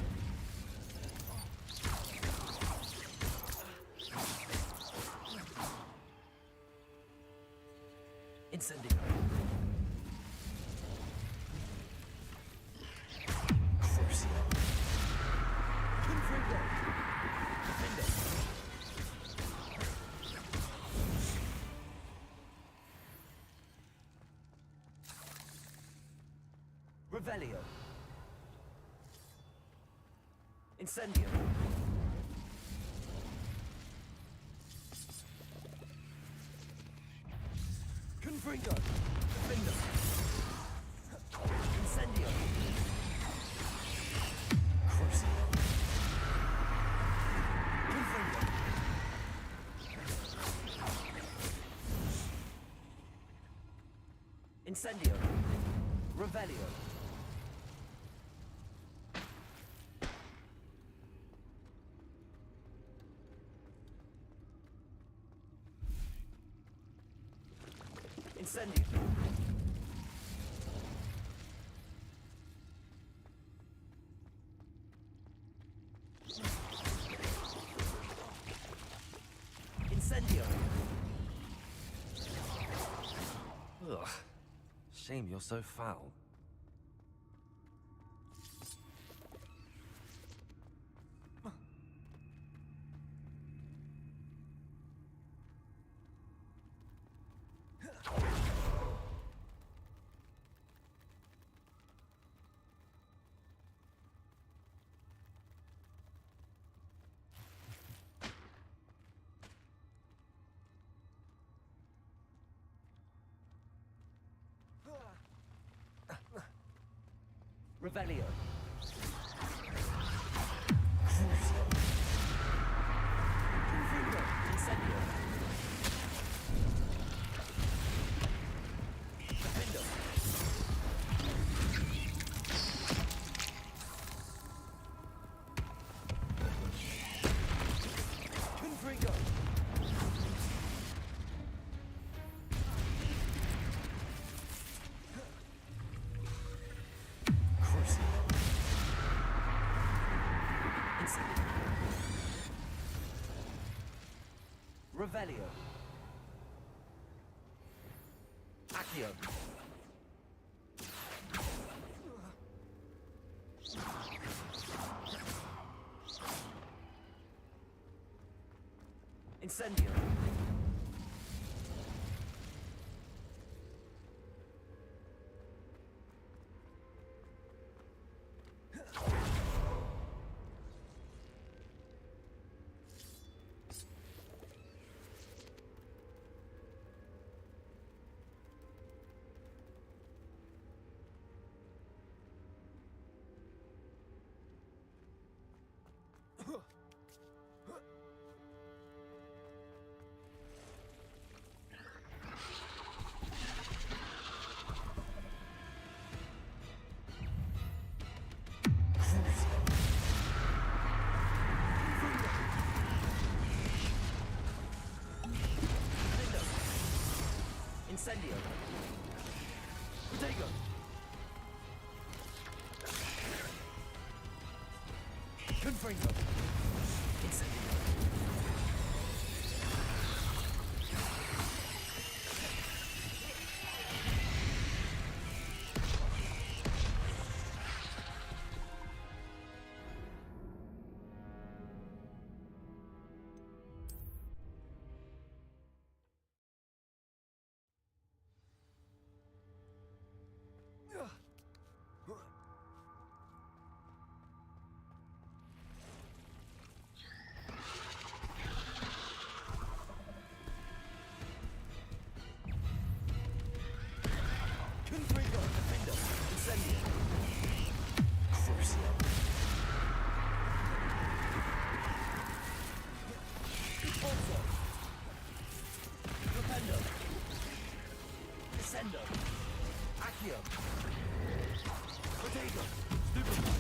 E: Incendio. Crucio. Confringo. Defendo. Revelio. Incendio. Confringo. Defendo. Incendio. Crucio. Confringo. Incendio. Revelio. Incendio. Incendio. Ugh. Shame you're so foul.
M: Revelio.
E: Crucio.
M: Confringo. Incendio. Defendo. Confringo.
E: Crucio.
M: Incendio. Revelio. Accio. Incendio.
E: Incendio. Protego. Confringo. Incendio. Confringo. Defendo. Incendio. Crucio. Repulso. Propendo. Descendo. Accio. Protego. Stupefy.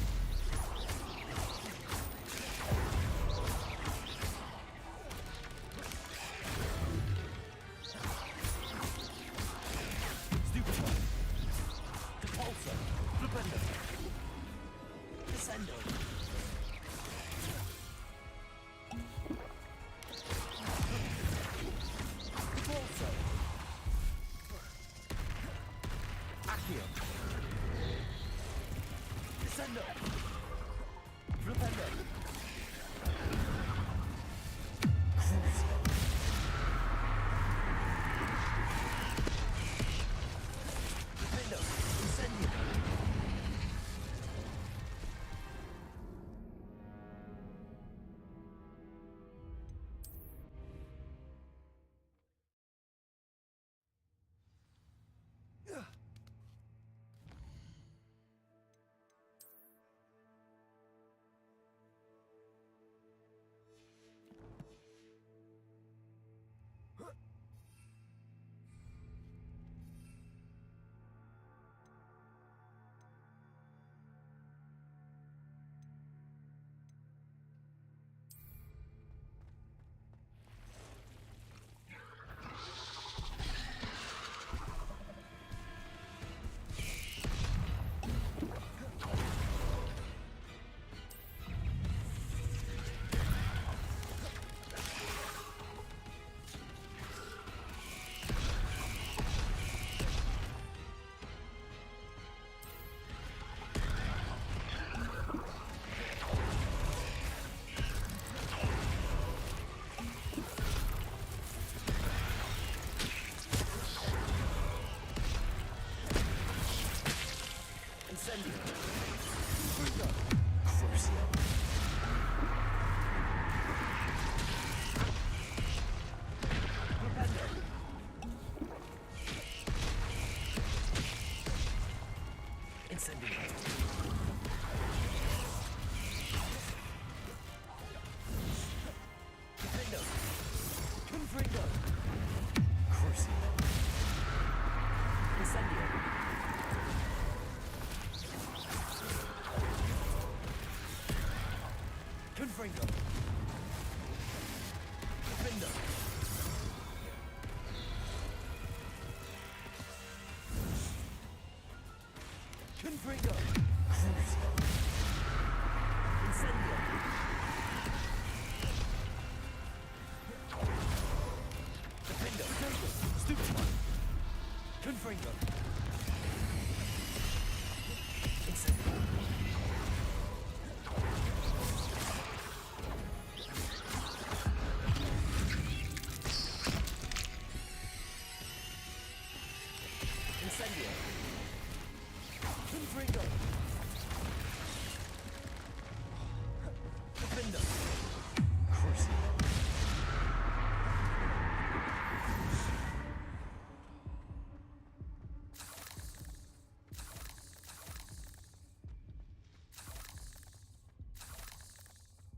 E: Stupefy. Repulso. Propendo. Descendo. Repulso. Accio. Descendo. Propendo. Crucio. Propendo. Incendio. Incendio. Crucio. Crucio. Propendo. Incendio. Propendo. Confringo. Crucio. Incendio. Confringo. Defendo. Confringo. Crucio. Incendio. Defendo. Stupefy. Confringo. Incendio. Incendio. Confringo. Defendo. Crucio.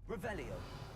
E: Revelio.